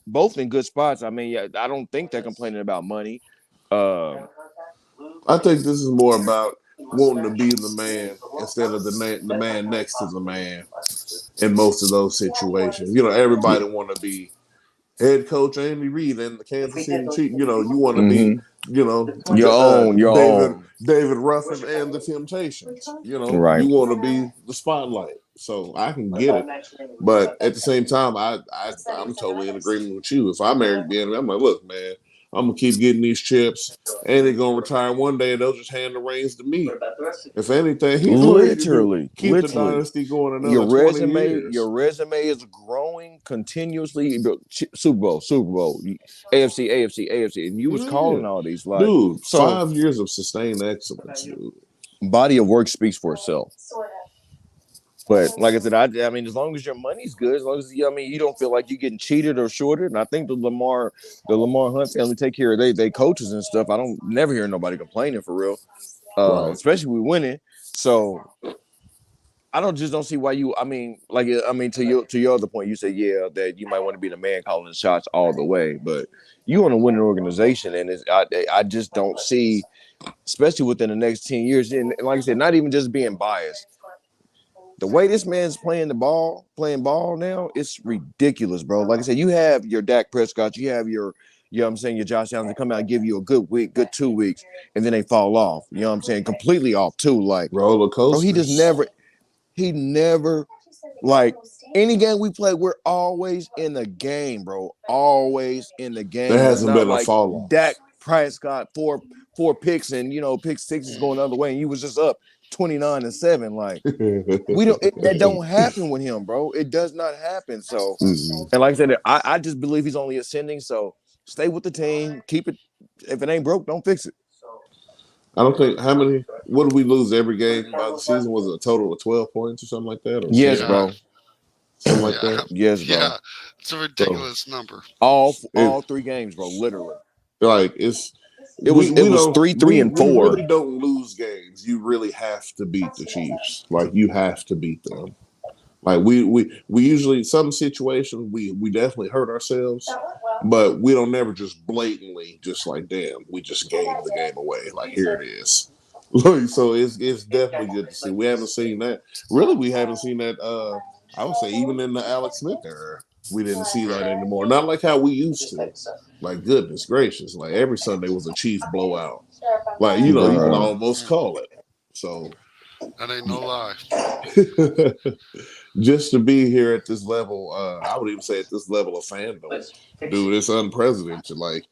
A: both in good spots. I mean, yeah, I don't think they're complaining about money. Uh,
B: I think this is more about wanting to be the man instead of the man next to the man in most of those situations. Everybody want to be head coach Andy Reid and the Kansas City Chiefs. You want to be,
A: your
B: David
A: own,
B: David Ruffin and the Temptations.
A: right?
B: You want to be the spotlight. So I can get it, but at the same time, I'm totally in agreement with you. If I'm Eric Bieniemy, I'm like, look, man, I'm gonna keep getting these chips, and they're gonna retire one day, and they'll just hand the reins to me. If anything, he's ready to keep the
A: Literally.
B: dynasty going
A: Your
B: another 20 years.
A: resume is growing continuously. Super Bowl, AFC, and you was calling all these like,
B: dude.
A: so
B: 5 years of sustained excellence, dude.
A: body of work speaks for itself. But like I said, I mean, as long as your money's good, as long as you don't feel like you're getting cheated or shorted, and I think the Lamar Hunt family take care of they coaches and stuff. I don't never hear nobody complaining for real,
B: Right.
A: especially we winning. So I don't see why you. To your other point, you said that you might want to be the man calling the shots all the way, but you on a winning organization, and I just don't see, especially within the next 10 years, and like I said, not even just being biased. The way this man's playing ball now, it's ridiculous, bro. Like I said, you have your Dak Prescott, you have your, your Josh Allen to come out and give you a good week, good 2 weeks, and then they fall off. You know what I'm saying? Completely off too. Like,
B: roller coaster.
A: bro, he never, like any game we play, we're always in the game, bro. Always in the game.
B: There hasn't been
A: like
B: a fall off.
A: Dak Prescott four picks and pick six is going the other way, and you was just up 29-7. Like that don't happen with him, bro. It does not happen. So, and like I said, I just believe he's only ascending. So stay with the team, keep it. If it ain't broke, don't fix it.
B: I don't think what did we lose every game by the season? Was it a total of 12 points or something like that? Or
A: Yes,
B: 10?
A: bro.
B: Something like that.
A: Yes, bro.
C: Yeah, it's a ridiculous number.
A: All 3 games, bro. Literally.
B: Like it's
A: It was
B: don't
A: 3-3 and
B: we
A: 4.
B: really don't lose games. You really have to beat the Chiefs. Like you have to beat them. Like we usually some situations we definitely hurt ourselves, but we don't never just blatantly just like damn we just gave the game away. Like here it is. So it's definitely good to see. We haven't seen that. Really, we haven't seen that. I would say even in the Alex Smith era, we didn't see that
C: Right.
B: anymore. Not like how we used to. Like goodness gracious, like every Sunday was a Chief blowout. Like you can
A: Bruh.
B: almost call it. So
C: That ain't no lie.
B: just to be here at this level, I would even say at this level of fandom, dude, it's unprecedented. Like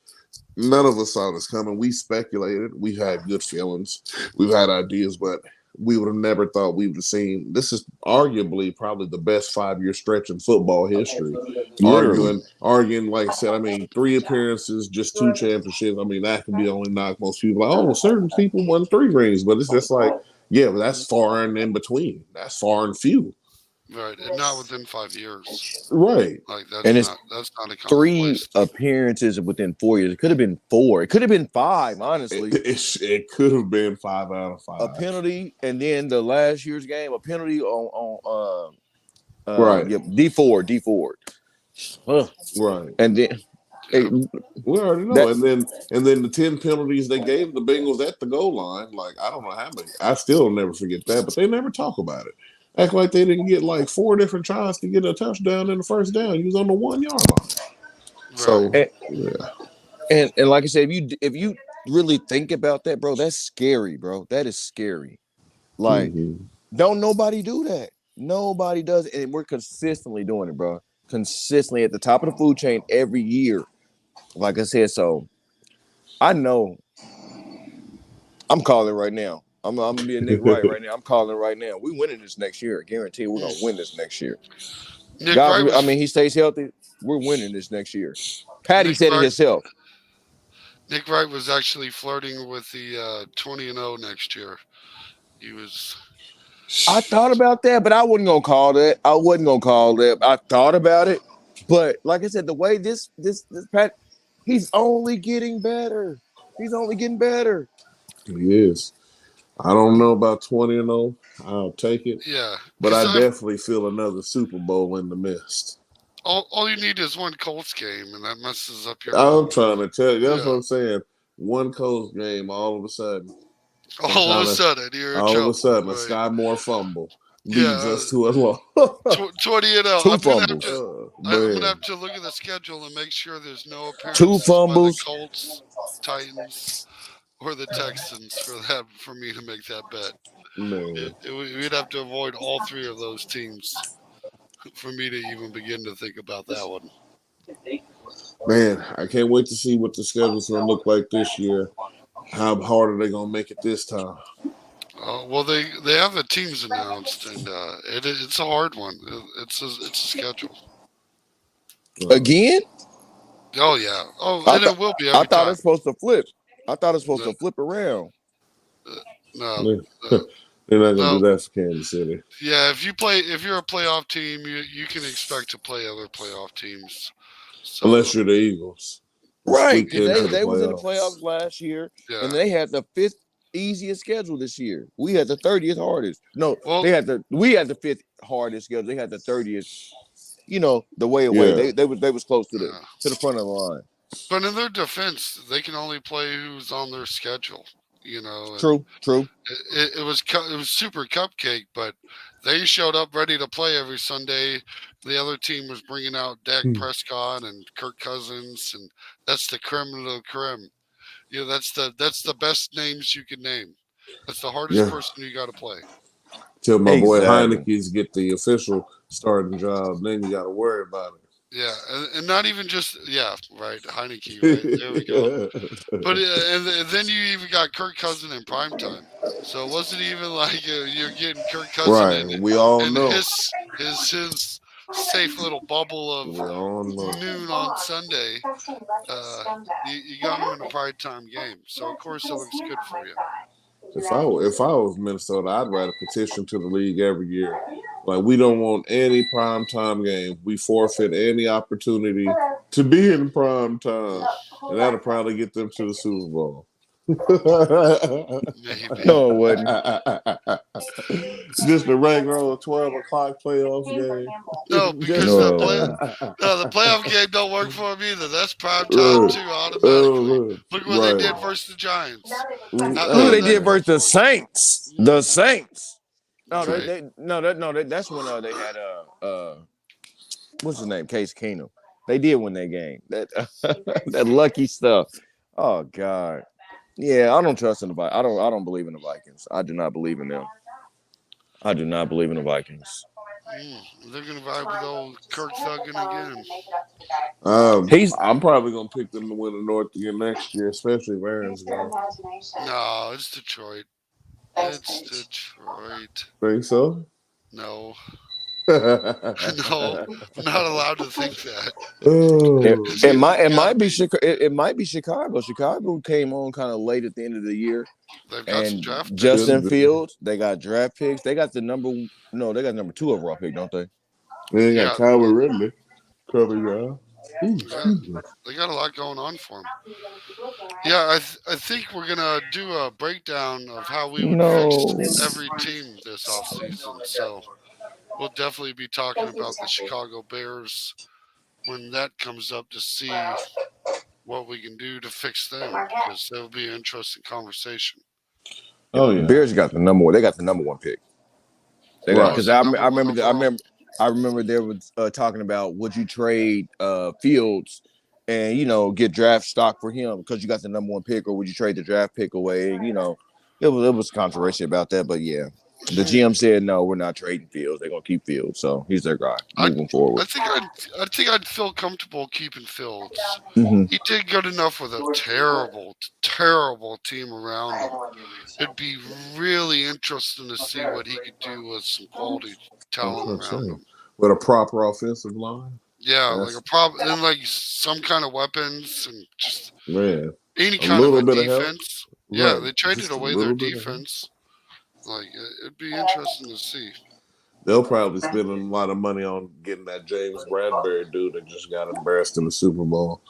B: none of us saw this coming. We speculated. We had good feelings. We've had ideas, but we would have never thought we would have seen. This is arguably probably the best 5-year stretch in football history.
A: Literally.
B: Arguing, like I said, I mean, 3 appearances, just 2 championships. I mean, that can be only knock most people. Like, oh, certain people won 3 rings, but it's just like, yeah, but that's far and in between. That's far and few.
C: Right. And not within 5 years.
B: Right.
C: Like
A: And it's
C: that's not a
A: 3
C: commonplace.
A: appearances within 4 years. It could have been 4. It could have been 5, honestly.
B: It could have been 5 out of 5.
A: A penalty, and then the last year's game, a penalty on
B: Right.
A: Yep, D4.
B: Right.
A: And then
B: We already know. And then the 10 penalties they gave the Bengals at the goal line, like I don't know how many. I still will never forget that, but they never talk about it. Act like they didn't get like 4 different tries to get a touchdown in the first down. He was on the 1-yard line. So
C: Right.
B: yeah.
A: and like I said, if you really think about that, bro, that's scary, bro. That is scary. Like, don't nobody do that. Nobody does it. And we're consistently doing it, bro. Consistently at the top of the food chain every year. Like I said, so I know I'm calling right now. I'm gonna be a Nick Wright right now. I'm calling right now. We winning this next year. I guarantee we're gonna win this next year.
C: Nick
A: God,
C: Wright was,
A: I mean, he stays healthy. We're winning this next year. Patty
C: Nick
A: said it
C: Wright-
A: himself.
C: Nick Wright was actually flirting with the 20-0 next year. He was.
A: I thought about that, but I wasn't gonna call that. I thought about it, but like I said, the way this Pat, he's only getting better. He's only getting better.
B: He is. I don't know about 20-0. I'll take it.
C: Yeah.
B: But
C: 'Cause
B: I definitely feel another Super Bowl in the mist.
C: all you need is one Colts game, and that messes up your.
B: I'm trying to tell you. That's
C: Yeah.
B: what I'm saying. One Colts game, all of a sudden,
C: All of a sudden, you're in
B: all of
C: trouble.
B: a sudden, a
C: Right.
B: Sky Moore fumble leads
C: Yeah,
B: us to a loss.
C: 20-0.
A: 2
C: I'm
A: fumbles.
C: gonna have to look at the schedule and make sure there's no
A: 2
C: appearances by the
A: fumbles.
C: Colts, Titans, or the Texans for me to make that bet.
B: Man,
C: We'd have to avoid all 3 of those teams for me to even begin to think about that one.
B: man, I can't wait to see what the schedule's gonna look like this year. How hard are they gonna make it this time?
C: Well, they have the teams announced, and it's a hard one. It's a schedule.
A: Again?
C: Oh yeah. Oh,
A: I
C: and
A: thought-
C: it will be
A: I
C: every
A: thought
C: time.
A: it's supposed to flip. I thought it's supposed to flip around.
C: No.
B: They're not gonna do that for Kansas City.
C: Yeah, if you're a playoff team, you can expect to play other playoff teams. So,
B: Unless you're the Eagles.
A: Right.
B: Squeaked into the
A: They was in the playoffs last year,
C: yeah.
A: and they had the 5th easiest schedule this year. We had the 30th hardest. No,
C: Well-
A: we had the 5th hardest schedule. They had the 30th. You know, the way away.
B: Yeah.
A: They was close to
C: Yeah.
A: the front of the line.
C: But in their defense, they can only play who's on their schedule. You know, and
A: True.
C: it was super cupcake, but they showed up ready to play every Sunday. The other team was bringing out Dak Prescott and Kirk Cousins, and that's the creme de la creme. You know, that's the best names you can name. That's the hardest person you got to play.
B: Till my boy
A: Exactly.
B: Heineke's get the official starting job, then you got to worry about it.
C: Yeah, and not even just right, Heineke. Right? There we go. But and then you even got Kirk Cousins in primetime. So it wasn't even like you're getting Kirk Cousins
B: Right,
C: in,
B: we all
C: in
B: know.
C: his safe little bubble of
B: We all know.
C: noon on Sunday. You got him in a primetime game, so of course it looks good for you.
B: If I was Minnesota, I'd write a petition to the league every year. Like, we don't want any primetime game. We forfeit any opportunity to be in prime time, and that'll probably get them to the Super Bowl.
C: Maybe.
A: No, it wasn't.
B: Just a regular old 12 o'clock playoff game.
C: No, because
A: No, it wasn't.
C: the playoff game don't work for him either. That's prime time
B: Right.
C: too, automatically. Look what they
B: Right.
C: did versus the Giants.
A: Look, they did versus the Saints. The Saints. No,
C: Right.
A: that's when they had what's his name? Case Keenum. They did win that game. That that lucky stuff. Oh God. Yeah, I don't trust in the Vikings. I don't believe in the Vikings. I do not believe in them. I do not believe in the Vikings.
C: They're gonna vibe with old Kirk Thuggin again.
B: I'm probably gonna pick them to win the North again next year, especially if Aaron's gone.
C: No, it's Detroit. It's Detroit.
B: Think so?
C: No. No, I'm not allowed to think that.
A: It might be Chicago. Chicago came on kind of late at the end of the year.
C: They've got some
A: And
C: draft picks.
A: Justin Fields, they got draft picks. They got the number 2 overall pick, don't they?
B: They got Calvin Ridley. Cover y'all.
C: They got a lot going on for them. Yeah, I think we're gonna do a breakdown of how we would fix every team this offseason. So we'll definitely be talking about the Chicago Bears when that comes up to see what we can do to fix them, because that'll be an interesting conversation.
B: Oh yeah,
A: Bears got the number 1. They got the number 1 pick. They got because I remember they were talking about would you trade Fields and get draft stock for him because you got the number 1 pick, or would you trade the draft pick away? And it was controversy about that, but yeah. The GM said no, we're not trading Fields. They're gonna keep Fields, so he's their guy moving forward.
C: I think I'd feel comfortable keeping Fields. Mm-hmm. He did good enough with a terrible team around him. It'd be really interesting to see what he could do with some quality talent around him.
B: With a proper offensive line.
C: Yeah, like and like some kind of weapons and just any
B: a
C: kind of a
B: bit
C: defense.
B: Of
C: yeah,
B: right.
C: They traded
B: just
C: away their defense. Like, it'd be interesting to see.
B: They'll probably spend a lot of money on getting that James Bradbury dude that just got embarrassed in the Super Bowl.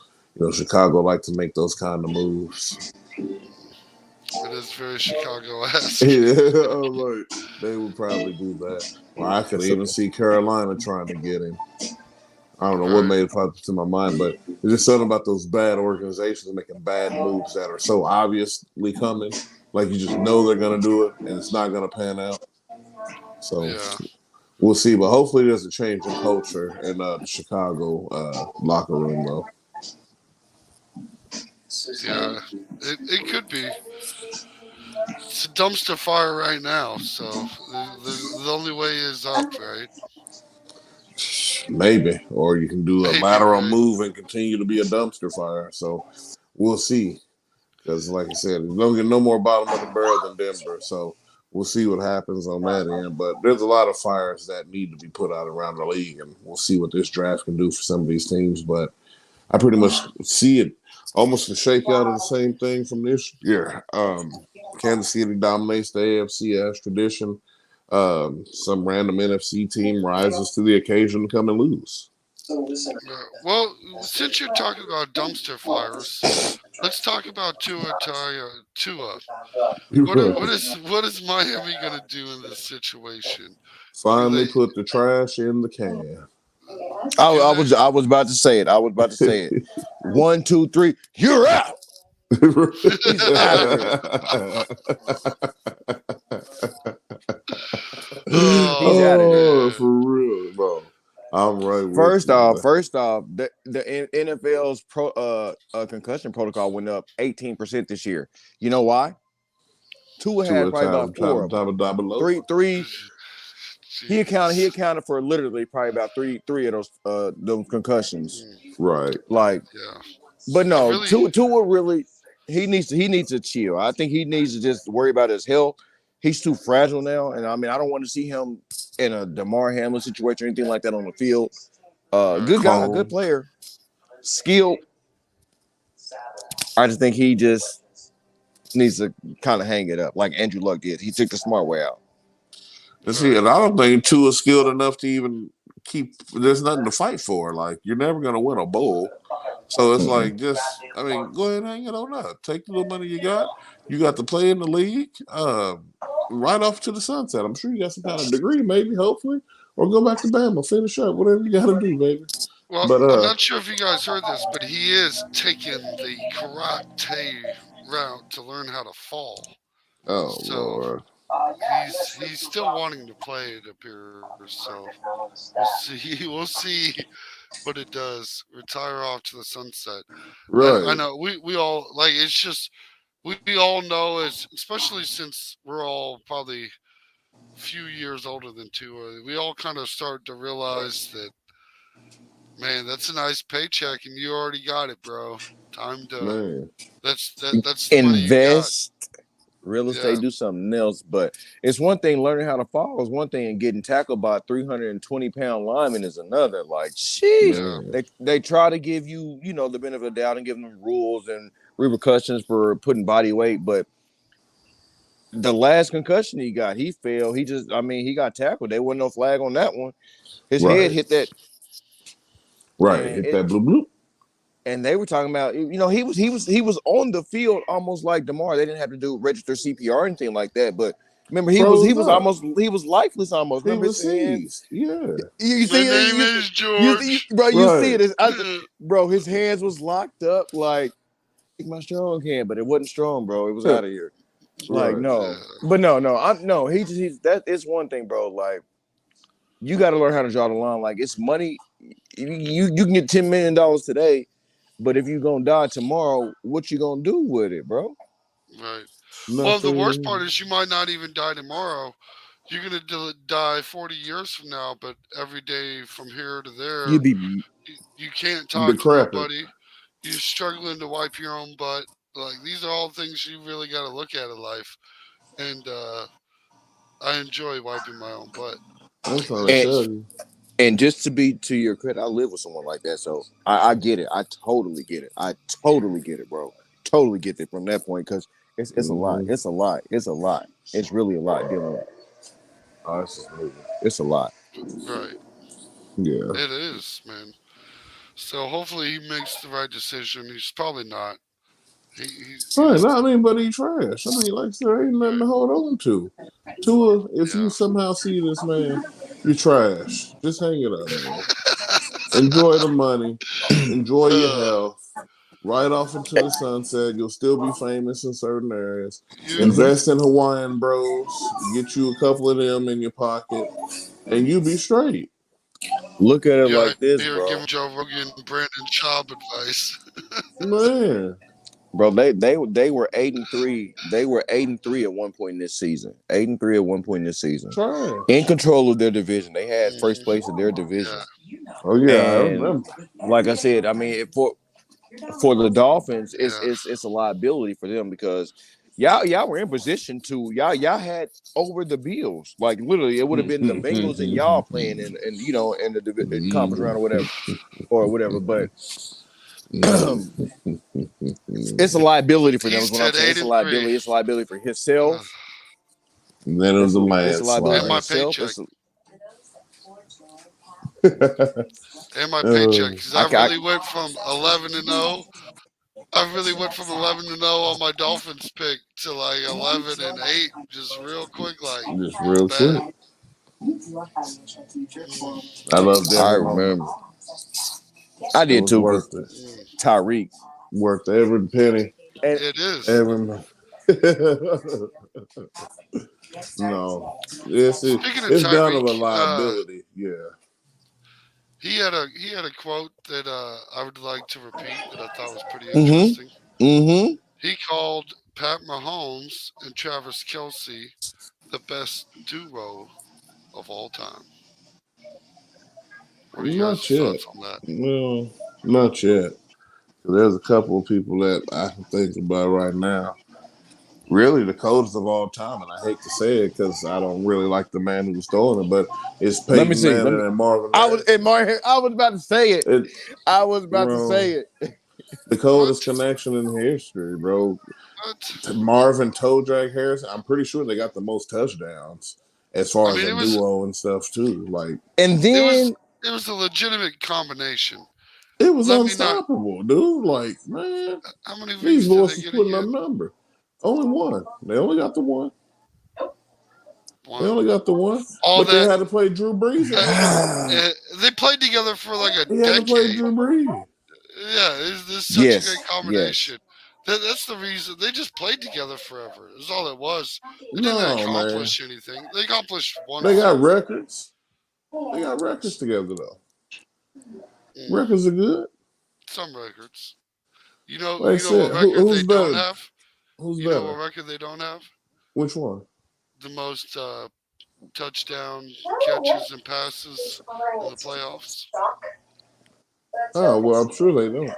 B: Chicago like to make those kind of moves.
C: It is very Chicago-esque.
B: Yeah, they would probably do that. Or I could even see Carolina trying to get him. I don't know what made it pop to my mind, but there's just something about those bad organizations making bad moves that are so obviously coming. Like, you just know they're going to do it, and it's not going to pan out. So we'll see. But hopefully there's a change in culture in the Chicago locker room, though.
C: Yeah, it could be. It's a dumpster fire right now, so the only way is up, right?
B: Maybe. Or you can do a lateral move and continue to be a dumpster fire. So we'll see. Because, like I said, there's no more bottom of the barrel than Denver. So we'll see what happens on that end. But there's a lot of fires that need to be put out around the league. And we'll see what this draft can do for some of these teams. But I pretty much see it almost a shakeout of the same thing from this year. Kansas City dominates the AFC as tradition. Some random NFC team rises to the occasion to come and lose.
C: Well, since you're talking about dumpster fires, let's talk about Tua. What is Miami going to do in this situation?
B: Finally put the trash in the can.
A: I was about to say it. 1, 2, 3, you're out. He's out of here.
B: For real, bro. I'm right.
A: First off, the NFL's concussion protocol went up 18% this year. You know why? Tua had probably about 4 of them. Three. He accounted for literally probably about three of those concussions.
B: Right.
A: Like, but no, Tua really he needs to chill. I think he needs to just worry about his health. He's too fragile now, and I mean, I don't want to see him in a DeMar Hamlin situation or anything like that on the field. Good guy, good player, skilled. I just think he just needs to kind of hang it up like Andrew Luck did. He took the smart way out.
B: See, and I don't think Tua is skilled enough to even keep. There's nothing to fight for. Like, you're never going to win a bowl. So it's like just, I mean, go ahead and hang it on up. Take the little money you got. You got to play in the league. Right off to the sunset. I'm sure you got some kind of degree, maybe, hopefully, or go back to Bama, finish up, whatever you got to do, baby.
C: Well,
B: But
C: I'm not sure if you guys heard this, but he is taking the karate route to learn how to fall.
B: oh
C: So
B: Lord,
C: he's still wanting to play. It appears. So we'll see. We'll see what it does. Retire off to the sunset. I
B: right?
C: know we all like. It's just we all know, as especially since we're all probably a few years older than Tua. We all kind of start to realize that, man, that's a nice paycheck, and you already got it, bro. Time to
B: Man,
C: that's the money you got.
A: Invest, real
C: Yeah,
A: estate, do something else. But it's one thing learning how to fall is one thing, and getting tackled by a 320-pound lineman is another. Like, sheesh.
C: yeah,
B: man,
A: They try to give you, the benefit of the doubt and give them rules and repercussions for putting body weight, but the last concussion he got, he fell. He got tackled. There wasn't no flag on that one. His head
B: right,
A: hit that,
B: right.
A: and
B: Hit that blue bloop.
A: they were talking about, he was on the field almost like DeMar. They didn't have to do register CPR or anything like that. But remember, he
B: Froze
A: was
B: up.
A: almost, he was lifeless almost.
B: He
A: Remember
B: was
A: his hands?
B: seized. Yeah,
A: You
C: my
A: see it,
C: name is George.
A: bro. You see
B: right.
A: it, bro. His hands was locked up like my strong hand, but it wasn't strong, bro. It was out of here. Like
B: Right.
A: no, but no. He's that is one thing, bro. Like you got to learn how to draw the line. Like it's money. You can get $10 million today, but if you gonna die tomorrow, what you gonna do with it, bro?
C: Right. Well, the worst part
B: Nothing.
C: is you might not even die tomorrow. You're gonna die 40 years from now, but every day from here to there,
A: You be
C: you can't talk to
B: Decrepit.
C: nobody. You're struggling to wipe your own butt. Like these are all things you really got to look at in life. And I enjoy wiping my own butt.
B: I'm trying to
A: and,
B: tell you.
A: and just to be to your credit, I live with someone like that, so I get it. I totally get it. I totally get it, bro. Totally get it from that point because it's a lot.
B: Mhm.
A: It's a lot. It's a lot. It's really a lot dealing with.
B: Oh, this is moving.
A: It's a lot.
C: Right.
B: Yeah.
C: It is, man. So hopefully he makes the right decision. He's probably not. He's
B: Right. No, I mean, but he trash. I mean, like I said, there ain't nothing to hold on to. Tua, if you
C: yeah.
B: somehow see this man, you trash. Just hang it up, man. Enjoy the money. Enjoy your health. Right off into the sunset. You'll still be famous in certain areas.
C: You
B: Invest in Hawaiian Bros. Get you a couple of them in your pocket, and you be straight.
A: Look at it
C: yeah,
A: like this,
C: you're
A: bro.
C: giving Joe Rogan and Brandon Schaub advice.
B: Man,
A: Bro, they were 8-3. They were 8-3 at one point in this season. 8-3 at one point in this season.
B: trash.
A: In control of their division. They had first
C: Mhm.
A: place in their division.
C: Yeah.
B: Oh yeah, I
A: And
B: remember.
A: like I said, I mean, for the Dolphins,
C: Yeah.
A: it's a liability for them because y'all were in position to y'all had over the Bills. Like literally, it would have been the Bengals and y'all playing in the conference round or whatever. But it's a liability for them.
C: He
A: Is what I'm
C: said
A: saying.
C: 8
A: It's a
C: and
A: liability.
C: 3.
A: It's a liability for himself.
B: And then it was a
A: It's a liability
C: And
A: for
C: my
B: landslide.
A: himself.
C: paycheck. And my
B: Uh,
C: paycheck. Because I
A: I
C: really went from 11 and 0. I really went from 11 and 0 on my Dolphins pick to like 11 and 8, just real quick. Like
B: just real
C: bad.
B: quick. I loved
A: I
B: every moment.
A: remember. I
B: It
A: did
B: was
A: too because
B: worth it.
A: Tyreek.
B: Worth every penny.
A: And
C: It is.
B: Every no. It's
C: Speaking of
B: it's down to a
C: Tyreek,
B: liability. Yeah.
C: he had a quote that I would like to repeat that I thought was pretty
A: mm-hmm.
C: interesting.
A: Mm-hmm.
C: He called Pat Mahomes and Travis Kelce the best duo of all time. What are you guys'
B: Not yet.
C: thoughts on that?
B: No, not yet. There's a couple of people that I can think about right now. Really, the coldest of all time, and I hate to say it because I don't really like the man who was throwing it, but it's
A: Let me
B: Peyton
A: see.
B: Manning and Marvin
A: I
B: Harrison.
A: was about to say it. I was about to
B: Bro,
A: say it.
B: the coldest
C: What?
B: connection in history, bro.
C: What?
B: Marvin Toe Drag Harrison. I'm pretty sure they got the most touchdowns as far
C: I mean,
B: as a duo and stuff too. Like,
A: And then
C: it was a legitimate combination.
B: It was
C: Let me not.
B: unstoppable, dude. Like, man,
C: How many
B: these
C: rings did
B: boys
C: they
B: was
C: get
B: putting up
C: again?
B: number. Only one. They only got the one. They
C: One.
B: only got the one.
C: All
B: But they
C: that
B: had to play Drew Brees in it.
C: they played together for like a
B: He had to play
C: decade.
B: Drew Brees.
C: Yeah, this is such a great
A: Yes,
C: combination. That's the reason they just played together forever. That's all it was. They didn't
B: No, man.
C: accomplish anything. They accomplished one
B: They got
C: Super
B: records. They got records together though. Records are good.
C: some records.
B: Like I
C: You know what
B: said,
C: record they
B: who's
C: don't
B: better?
C: have?
B: Who's
C: You know
B: better?
C: what record they don't have?
B: Which one?
C: The most touchdown catches and passes in the playoffs.
B: Oh well, I'm sure they don't.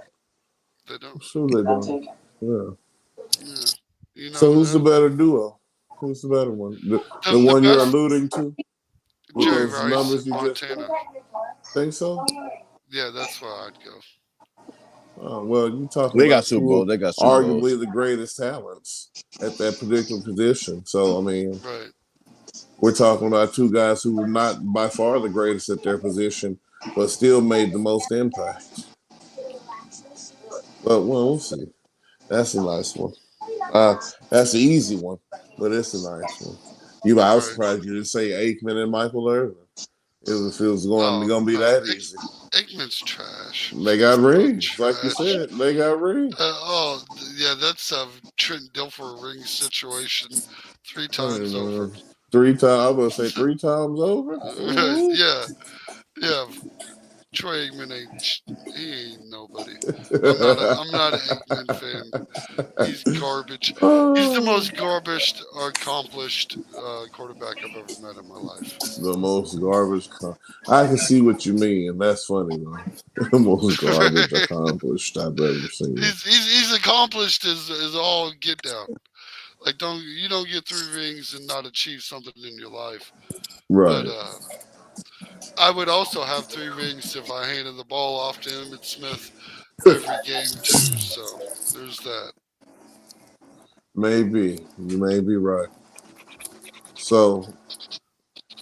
C: They don't.
B: I'm sure they don't. Yeah.
C: Yeah. You know
B: So who's the
C: who?
B: better duo? Who's the better one? The
C: The
B: one you're
C: best
B: alluding to with
C: Jerry
B: those
C: Rice
B: numbers
C: in
B: you just
C: Montana.
B: think so?
C: Yeah, that's where I'd go.
B: Oh, well, you talking
A: they got
B: about
A: Super
B: two of
A: Bowls. They got Super
B: arguably
A: Bowls.
B: the greatest talents at that particular position. So I mean,
C: Right.
B: we're talking about two guys who were not by far the greatest at their position, but still made the most impact. But well, we'll see. That's a nice one. That's an easy one, but it's a nice one. I was
C: Right.
B: surprised you didn't say Aikman and Michael Irvin. If it was going
C: Oh
B: to be
C: no,
B: that easy.
C: Aikman's trash.
B: They got rings, like you
C: Trash.
B: said. They got rings.
C: Yeah, that's a Trent Dilfer ring situation. 3
B: Hey,
C: times over.
B: man. 3 times. I was gonna say 3 times over. Ooh.
C: Yeah, yeah. Troy Aikman he ain't nobody. I'm not an Aikman fan. He's garbage. He's the most garbage accomplished quarterback I've ever met in my life.
B: The most garbage. I can see what you mean. That's funny though. The most garbage accomplished I've ever seen.
C: He's accomplished as all get down. Like you don't get 3 rings and not achieve something in your life.
B: Right.
C: But I would also have 3 rings if I handed the ball off to Emmitt Smith every game too. So there's that.
B: Maybe. You may be right. So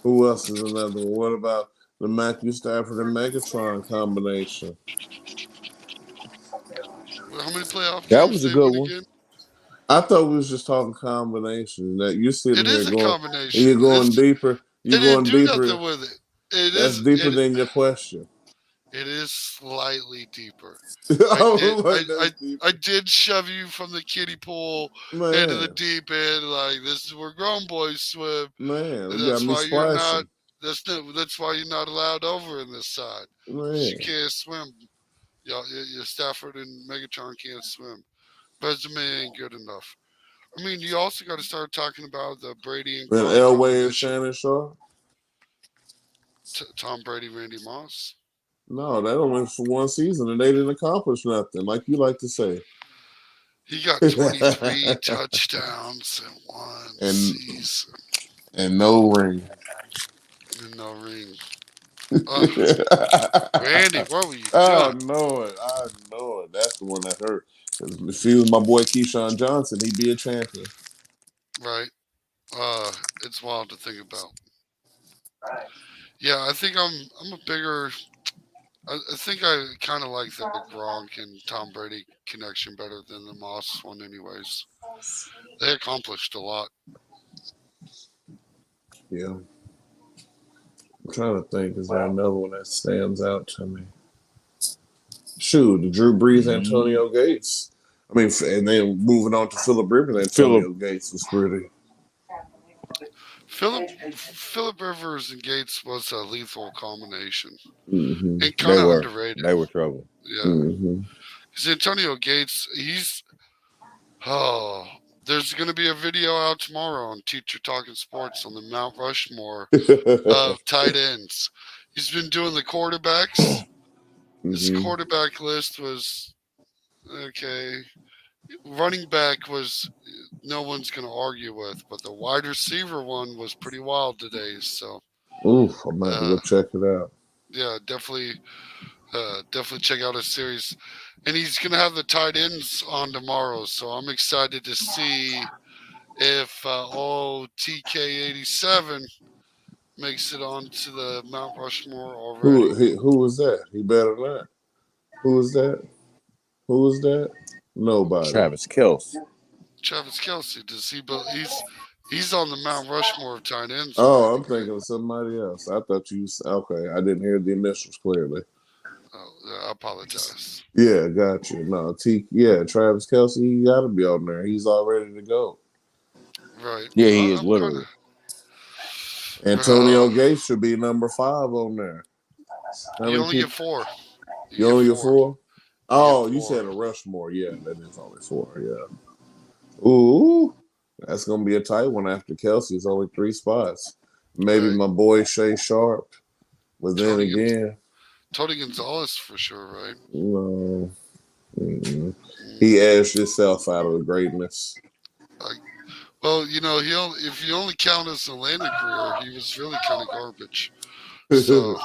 B: who else is another one? What about the Matthew Stafford and Megatron combination?
C: How many playoff
A: That
C: games
A: was a
C: they
A: good
C: win
A: one.
C: again?
B: I thought we was just talking combination. That you're sitting
C: It
B: here
C: is a
B: going,
C: combination.
B: you're going deeper.
C: They
B: You're
C: didn't
B: going
C: do
B: deeper.
C: nothing with it.
B: That's deeper than your question.
C: It is slightly deeper.
B: Deeper.
C: I did shove you from the kiddie pool into the deep end. Like this is where grown boys swim.
B: Man, you got
C: That's
B: me
C: why you're not.
B: splashing.
C: That's why you're not allowed over in this side.
B: Man.
C: You can't swim. Your Stafford and Megatron can't swim. Resume ain't good enough. I mean, you also got to start talking about the Brady and Gronk
B: Elway and Shannon Sharp.
C: Tom Brady, Randy Moss.
B: No, that only went for one season, and they didn't accomplish nothing, like you like to say.
C: He got 23 touchdowns in one season.
B: And no ring.
C: And no ring. Randy, what were you doing?
B: I know it. That's the one that hurt. If he was my boy Keyshawn Johnson, he'd be a champion.
C: Right. It's wild to think about. Yeah, I think I'm a bigger. I think I kind of like the Gronk and Tom Brady connection better than the Moss one, anyways. They accomplished a lot.
B: Yeah. I'm trying to think. Is there another one that stands out to me? Shoot, the Drew Brees, Antonio Gates. I mean, and then moving on to Philip Rivers, Antonio Gates was pretty.
C: Philip Rivers and Gates was a lethal combination.
B: Mm-hmm.
C: And kind of underrated.
A: They were trouble.
C: Yeah. Because Antonio Gates, there's going to be a video out tomorrow on Teacher Talking Sports on the Mount Rushmore of tight ends. He's been doing the quarterbacks. His quarterback list was okay. Running back was no one's going to argue with, but the wide receiver one was pretty wild today. So,
B: I'm going to go check it out.
C: Yeah, definitely check out his series. And he's going to have the tight ends on tomorrow. So I'm excited to see if TK87 makes it onto the Mount Rushmore already.
B: Who was that? He better not. Who is that? Who is that? Nobody.
A: Travis Kelce.
C: Travis Kelsey. Does he? He's on the Mount Rushmore of tight ends
B: Oh,
C: already,
B: I'm
C: right?
B: thinking of somebody else. I thought you. Okay, I didn't hear the initials clearly.
C: Oh, yeah, I apologize.
B: Yeah, got you. No, Yeah, Travis Kelsey, he got to be on there. He's all ready to go.
C: Right.
A: Yeah, he is
C: I'm kind
A: literally.
C: of.
B: Antonio Gates should be number 5 on there. How
C: You
B: many
C: only get
B: people?
C: 4. You
B: You
C: get
B: only get
C: 4.
B: 4?
C: You get
B: Oh, you
C: 4.
B: said a Rushmore. Yeah, that is only 4. Yeah. Ooh, that's gonna be a tight one after Kelsey. It's only 3 spots. Maybe
C: Right.
B: my boy Shay Sharp, but then
C: Tony, Gon-
B: again,
C: Tony Gonzalez for sure, right?
B: no, mm-mm.
C: Mm,
B: He edged himself out of the greatness.
C: I, well, if you only count his Atlanta career, he was really kind of garbage. So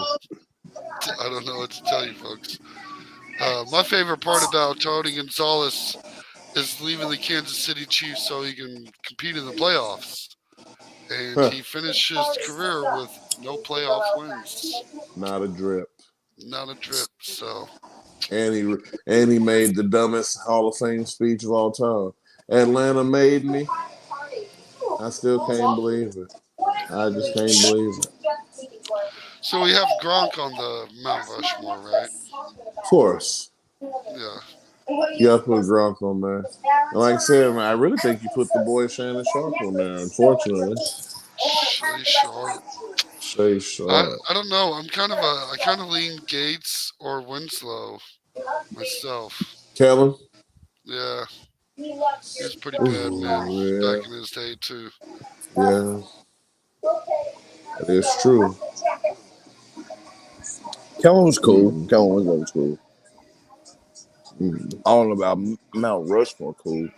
C: I don't know what to tell you, folks. My favorite part about Tony Gonzalez is leaving the Kansas City Chiefs so he can compete in the playoffs. And he finished his career with no playoff wins,
B: Not a drip.
C: not a drip. So
B: And he made the dumbest Hall of Fame speech of all time. Atlanta made me. I still can't believe it. I just can't believe it.
C: so we have Gronk on the Mount Rushmore, right?
B: Of course.
C: Yeah.
B: You got to put Gronk on there. And like I said, man, I really think you put the boy Shannon Sharp on there, unfortunately.
C: Shay Sharp.
B: Shay
C: I
B: Sharp.
C: I don't know. I kind of lean Gates or Winslow myself.
B: Kellen?
C: Yeah, he was pretty bad, man,
B: Ooh,
C: back in his day too.
B: yeah. That is true.
A: Kellen was cool.
B: Mm,
A: Kellen was cool.
B: mm.
A: I don't know about Mount Rushmore cool.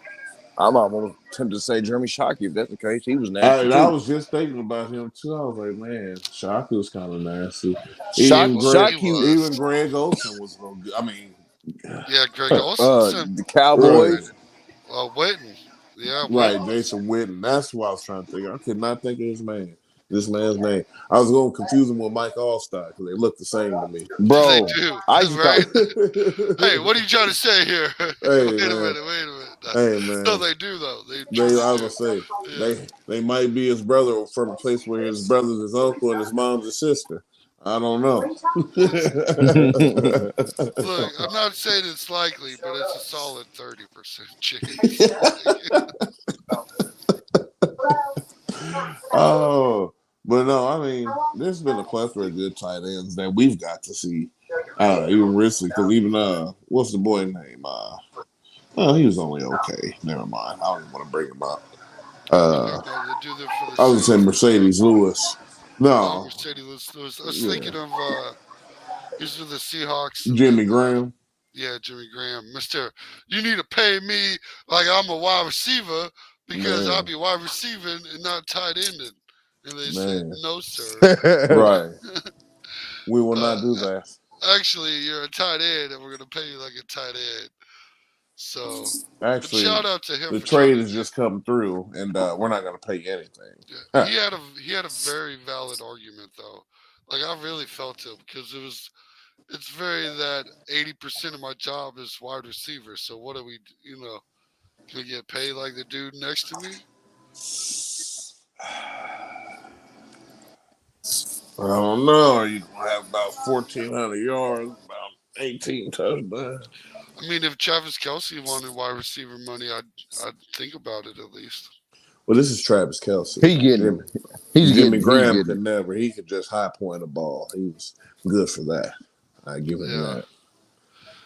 A: I'm almost tempted to say Jeremy Shockey if that's the case. He was nasty
B: I
A: too.
B: was just thinking about him too. I was like, man, Shockey was kind of nasty.
A: Shock,
B: Even Greg,
C: He
A: Shockey,
C: was.
B: even Greg Olson was no good. I mean,
C: Yeah, Greg Olson.
A: the
B: right,
A: Cowboys.
C: Witten. Yeah,
B: right.
C: Witten.
B: Jason Witten. That's what I was trying to think. I could not think of this man's name. I was going to confuse him with Mike Allstott because they look the same to me.
C: They
A: Bro,
C: do,
A: I used to call
C: right? Hey, what are you trying to say here?
B: Hey
C: Wait a
B: man,
C: minute, wait a minute.
B: hey
C: No,
B: man.
C: they do though. They
B: They,
C: truly
B: I was
C: do.
B: gonna say,
C: Yeah.
B: they might be his brother from a place where his brother's his uncle and his mom's his sister. I don't know.
C: Look, I'm not saying it's likely, but it's a solid 30% chance.
B: Oh, but no, I mean, there's been a plethora of good tight ends that we've got to see. Even recently, because even what's the boy name? Oh, he was only okay. Never mind. I don't even want to bring him up.
C: Okay,
B: Uh,
C: no, they do that for the
B: I was gonna say
C: Saints.
B: Mercedes Lewis. No,
C: Mercedes Lewis. I was
B: yeah,
C: thinking of he's with the Seahawks, and
B: Jimmy
C: then
B: Graham.
C: yeah, Jimmy Graham, Mister. You need to pay me like I'm a wide receiver because I'll
B: Man,
C: be wide receiving and not tight ended. And they said,
B: man,
C: no, sir.
B: right. We will not
C: uh,
B: do that.
C: actually, you're a tight end, and we're gonna pay you like a tight end. So, but
B: Actually,
C: shout out to him
B: the
C: for trying
B: trade
C: to
B: has
C: do.
B: just come through, and we're not going to pay anything.
C: Yeah, he had a very valid argument though. Like I really felt it because it's very that 80% of my job is wide receiver. So what do we, can we get paid like the dude next to me?
B: I don't know. You gonna have about 1,400 yards, about 18 touchdowns.
C: I mean, if Travis Kelsey wanted wide receiver money, I'd think about it at least.
B: Well, this is Travis Kelsey.
A: he getting
B: Jimmy,
A: it. He's
B: Jimmy
A: getting it. He's
B: Graham
A: getting
B: could
A: it.
B: never. He could just high point a ball. He was good for that. I give him
C: Yeah,
B: that.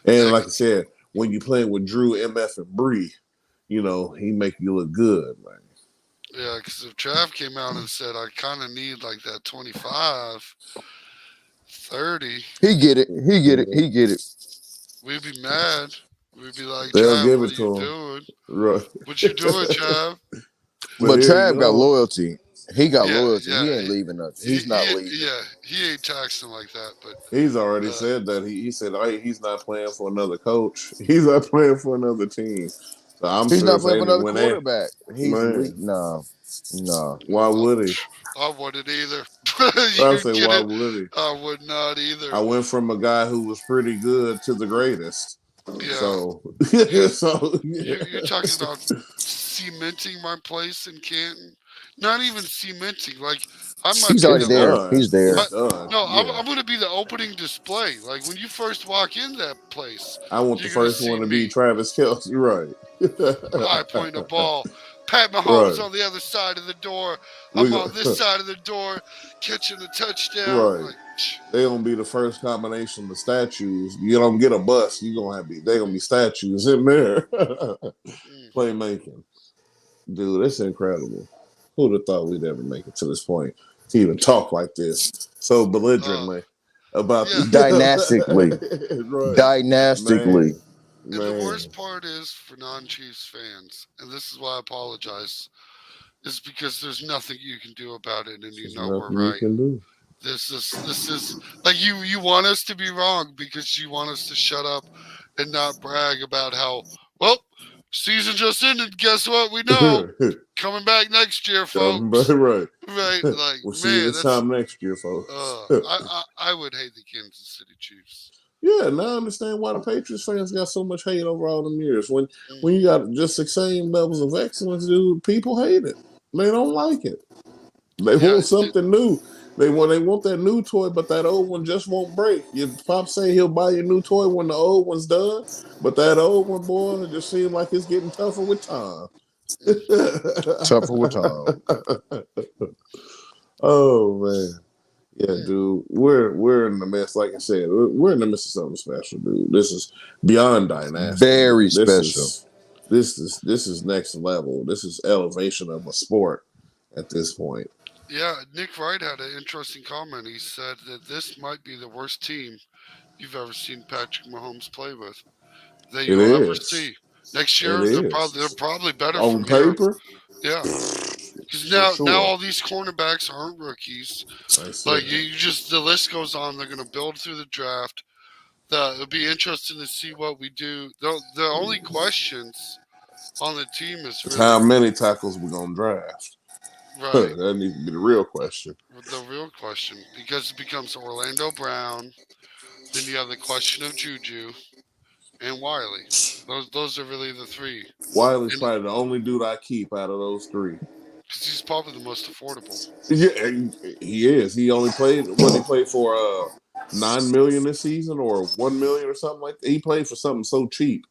B: And
C: yeah,
B: like I said, when you playing with Drew, MF, and Bree, he make you look good, man.
C: yeah. Because if Trav came out and said I kind of need like that 25, 30,
A: He get it. He get it. He get it.
C: we'd be mad. We'd be like,
B: They'll
C: Trav,
B: give
C: what
B: it
C: are you
B: to him.
C: doing?
B: Right.
C: What you doing, Trav?
B: But
A: But
B: here you
A: Trav got
B: go.
A: loyalty. He got
C: Yeah,
A: loyalty.
C: yeah.
A: He ain't leaving us. He's not leaving.
C: Yeah, he ain't taxing like that. But
B: He's already
C: uh,
B: said that. He said he's not playing for another coach. He's not playing for another team. So I'm
A: He's
B: sure
A: not
B: if
A: playing
B: they
A: for another
B: when they
A: quarterback. He's
B: man,
A: no. No.
B: Why would he?
C: I wouldn't either.
B: I
C: You
B: say,
C: get
B: why
C: it?
B: would he?
C: I would not either.
B: I went from a guy who was pretty good to the greatest.
C: Yeah.
B: So,
C: Yeah.
B: so
C: You're talking about cementing my place in Canton. Not even cementing. Like I might
A: He's
C: be
A: already
B: it's
C: the
A: there.
B: done.
A: He's there.
B: It's done.
C: no. I'm
B: Yeah.
C: going to be the opening display. Like when you first walk in that place,
B: I want the
C: you're going to
B: first one
C: see
B: to be
C: me.
B: Travis Kelce. Right.
C: I point a ball. Pat Mahomes
B: Right.
C: on the other side of the door.
B: We
C: I'm
B: go-
C: on this side of the door, catching the touchdown.
B: Right.
C: Like,
B: They gonna be the first combination of statues. You don't get a bus. You gonna have they gonna be statues in there. Playmaking, dude, it's incredible. Who'd have thought we'd ever make it to this point to even talk like this so belligerently about
C: yeah.
A: Dynastically.
B: right.
A: Dynastically.
C: And the worst part is for non-Chiefs fans, and this is why I apologize, is because there's nothing you can do about it, and you
B: There's
C: know we're
B: nothing you
C: right.
B: can do.
C: This is like you want us to be wrong because you want us to shut up and not brag about how well season just ended. Guess what? We know coming back next year, folks.
B: Right.
C: Right? Like
B: We'll see you
C: man,
B: this
C: that's
B: time next year, folks.
C: I would hate the Kansas City Chiefs.
B: Yeah, now I understand why the Patriots fans got so much hate over all them years. When you got just the same levels of excellence, dude, people hate it. They don't like it. They want something new. They want that new toy, but that old one just won't break. Your pop say he'll buy your new toy when the old one's done, but that old one, boy, it just seems like it's getting tougher with time.
A: Tougher with time.
B: Oh man. Yeah, dude, we're in the midst. Like I said, we're in the midst of something special, dude. This is beyond dynastic.
A: Very
B: This
A: special.
B: This is next level. This is elevation of a sport at this point.
C: Yeah, Nick Wright had an interesting comment. He said that this might be the worst team you've ever seen Patrick Mahomes play with that
B: It
C: you'll ever
B: is.
C: see. Next year,
B: It
C: they're
B: is.
C: probably better
B: On
C: from here.
B: paper.
C: Yeah, because
B: For
C: now
B: sure.
C: all these cornerbacks aren't rookies.
B: I see.
C: Like you just the list goes on. They're going to build through the draft. It'll be interesting to see what we do. The only questions on the team is really,
B: How many tackles we gonna draft?
C: right.
B: That needs to be the real question.
C: The real question, because it becomes Orlando Brown, then you have the question of Juju and Wiley. Those are really the three.
B: Wiley's probably the only dude I keep out of those three.
C: Because he's probably the most affordable.
B: Yeah, he is. He only played what he played for $9 million this season or $1 million or something like that. He played for something so cheap.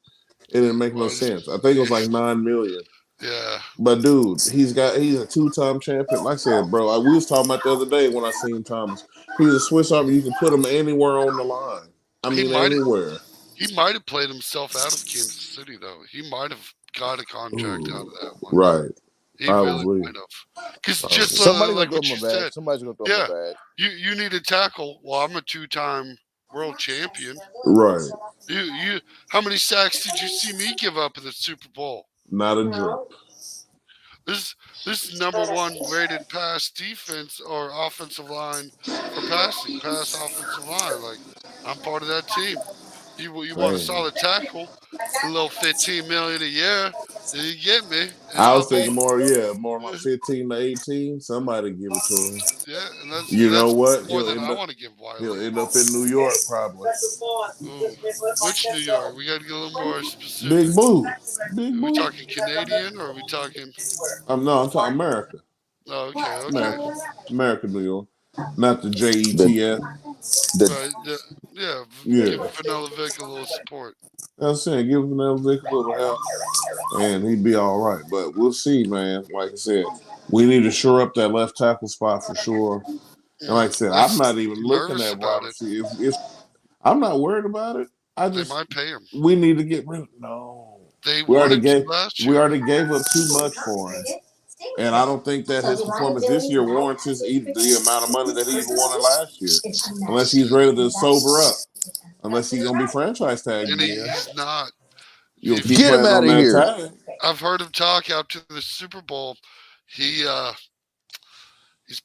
B: It didn't make no sense. I think it was like $9 million.
C: Yeah.
B: But dude, he's a two-time champion. Like I said, bro, we was talking about the other day when I seen Thomas. He's a Swiss Army. You can put him anywhere on the line. I mean, anywhere.
C: He might have played himself out of Kansas City, though. He might have got a contract out of that one.
B: Right.
C: He really might have. Because just
A: somebody
C: like
A: gonna
C: what
A: throw
C: you
A: him a bag.
C: said,
A: Somebody's gonna throw him a bag.
C: you need a tackle. Well, I'm a two-time world champion.
B: Right.
C: You how many sacks did you see me give up in the Super Bowl?
B: Not a drop.
C: This is number one rated pass defense or offensive line for pass offensive line. Like I'm part of that team. You want a solid tackle, a little $15 million a year, then you get me.
B: I was thinking more like 15 to 18. Somebody give it to him.
C: Yeah, and that's
B: know what?
C: More than I want to give Wiley.
B: He'll end up in New York probably.
C: Ooh, which New York? We got to get a little more specific.
B: Big move.
C: Are we talking Canadian or are we talking?
B: I'm talking America.
C: Oh, okay.
B: America, New York. Not the JETF.
C: Right, yeah. Give Vanilla Vic a little support.
B: I'm saying, give Vanilla Vic a little help, and he'd be all right. But we'll see, man. Like I said, we need to shore up that left tackle spot for sure. And like I said, I'm not even looking at wide receiver. If I'm not worried about it,
C: they might pay him.
B: We need to get rid of we already gave up too much for him. And I don't think that his performance this year warrants the amount of money that he even wanted last year. Unless he's ready to sober up. Unless he's going to be franchise tagged
C: again.
B: And
C: he's not.
A: Get him out of here.
B: Tag.
C: I've heard him talk after the Super Bowl. He's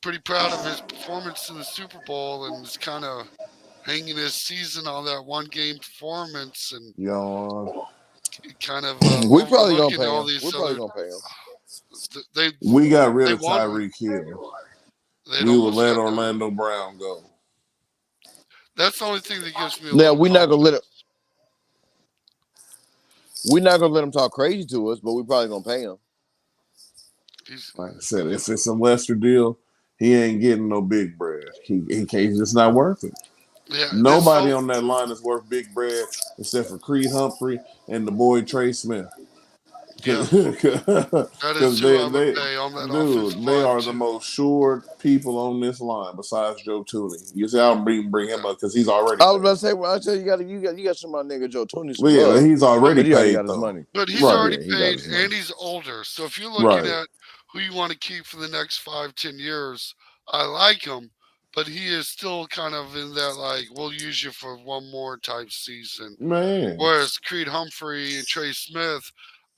C: pretty proud of his performance in the Super Bowl and is kind of hanging his season on that one-game performance. And kind of
A: we're probably going to pay him. We're probably going to pay him.
C: They
B: We got rid
C: they
B: of
C: won.
B: Tyreek Hill.
C: They'd
B: We will
C: almost
B: let
C: got done.
B: Orlando Brown go.
C: That's the only thing that gives me a
A: Now
C: little
A: we're not gonna let him.
C: confidence.
A: We're not gonna let him talk crazy to us, but we're probably gonna pay him.
B: Like I said, if it's a lesser deal, he ain't getting no big bread. He can't. It's just not worth it.
C: Yeah, this
B: Nobody
C: whole
B: on that line is worth big bread except for Creed Humphrey and the boy Trey Smith.
C: yeah,
B: Because
C: that is who I would pay on that offensive
B: they
C: line
B: are the
C: too.
B: most sure people on this line besides Joe Tooney. You see, I'll bring him
C: Yeah.
B: up because he's already
A: I was
B: paid.
A: about to say, well, I tell you, you got some of my nigga Joe Tony
B: Well,
A: some
B: yeah,
A: love,
B: he's already
A: but he already
B: paid
A: got his
B: though.
A: money.
C: But he's
B: Right,
C: already
A: Yeah, he got
C: paid
A: his money.
C: and he's older. So if you're looking
B: right.
C: at who you want to keep for the next 5, 10 years, I like him, but he is still kind of in that like we'll use you for one more type season.
B: Man,
C: Whereas Creed Humphrey and Trey Smith,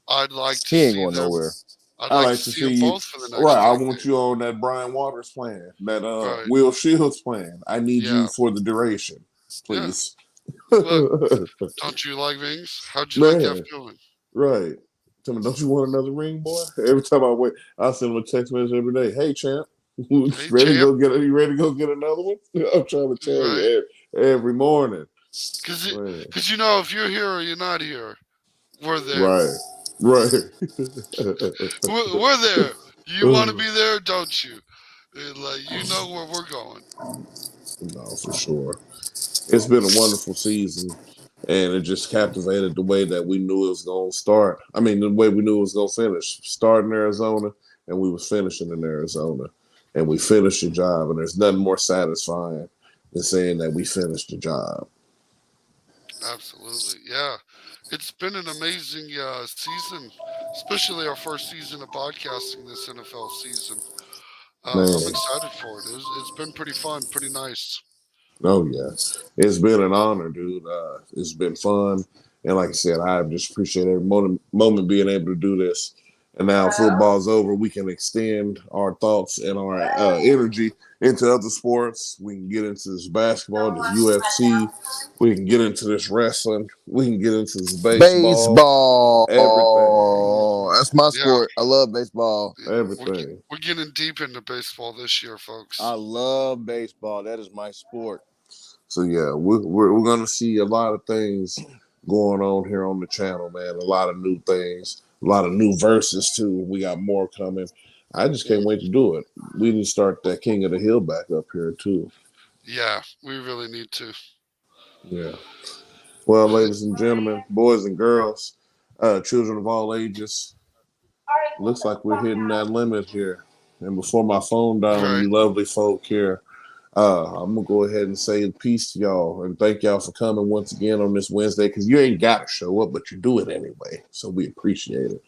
C: I'd like to
A: He ain't
C: see
A: going
C: them.
A: nowhere.
C: I'd
B: I
C: like
B: like
C: to
B: to
C: see
B: see
C: them
B: you.
C: both for the
B: Right,
C: next
B: I
C: decade.
B: want you on that Brian Waters plan, that
C: Right.
B: Will Shields plan. I need you
C: Yeah.
B: for the duration,
C: Yeah.
B: please.
C: Look, don't you like rings? How'd you like that
B: Man,
C: feeling?
B: right. Tell me, don't you want another ring, boy? Every time I wait, I send him a text message every day. Hey, champ,
C: Hey,
B: ready to
C: champ.
B: go get? You ready to go get another one? I'm trying to tell
C: Right.
B: you every morning.
C: Because
B: Man.
C: you know, if you're here or you're not here, we're there.
B: Right, right.
C: We're there. You want to be there, don't you? And, like you know where we're going.
B: No, for sure. It's been a wonderful season, and it just captivated the way that we knew it was going to start. I mean, the way we knew it was going to finish. Start in Arizona, and we was finishing in Arizona, and we finished the job. And there's nothing more satisfying than saying that we finished the job.
C: Absolutely, yeah. It's been an amazing season, especially our first season of podcasting this NFL season. I'm
B: Man,
C: excited for it. It's been pretty fun, pretty nice.
B: oh yeah, it's been an honor, dude. It's been fun, and like I said, I just appreciate every moment being able to do this. And now football's over, we can extend our thoughts and our energy into other sports. We can get into this basketball, this UFC. We can get into this wrestling. We can get into this baseball. Everything,
A: Baseball. That's my
C: Yeah,
A: sport. I love baseball.
B: everything.
C: we're getting deep into baseball this year,
A: I
C: folks.
A: love baseball. That is my sport.
B: So yeah, we're gonna see a lot of things going on here on the channel, man. A lot of new things, a lot of new verses too. We got more coming. I just can't wait to do it. We need to start that King of the Hill back up here too.
C: Yeah, we really need to.
B: Yeah. Well, ladies and gentlemen, boys and girls, children of all ages, looks like we're hitting that limit here. And before my phone down,
C: Right.
B: you lovely folk here, I'm gonna go ahead and say peace to y'all and thank y'all for coming once again on this Wednesday because you ain't got to show up, but you do it anyway. So we appreciate it.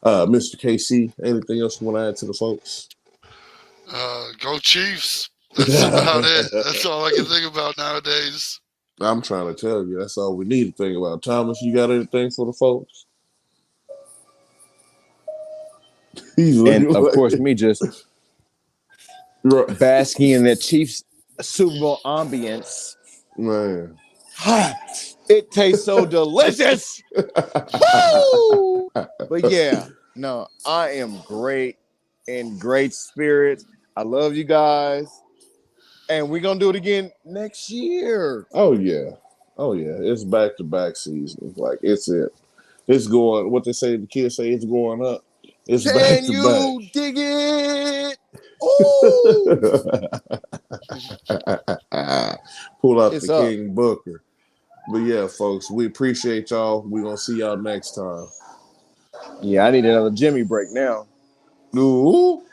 B: Mr. KC, anything else you want to add to the folks?
C: Go Chiefs. That's about it. That's all I can think about nowadays.
B: I'm trying to tell you, that's all we need to think about. Thomas, you got anything for the folks? He's
A: And
B: looking
A: of
B: like
A: course, me just
B: right.
A: basking in the Chiefs Super Bowl ambience.
B: Man.
A: It tastes so delicious. Woo! But yeah, no, I am great in great spirits. I love you guys. And we're gonna do it again next year.
B: Oh yeah. Oh yeah. It's back to back seasons. Like it's it. It's going what they say the kids say it's going up. It's back
A: Can
B: to back.
A: you dig it? Ooh,
B: Pull out
A: it's
B: the
A: up.
B: King Booker. But yeah, folks, we appreciate y'all. We're gonna see y'all next time.
A: Yeah, I need another Jimmy break now.
B: Ooh.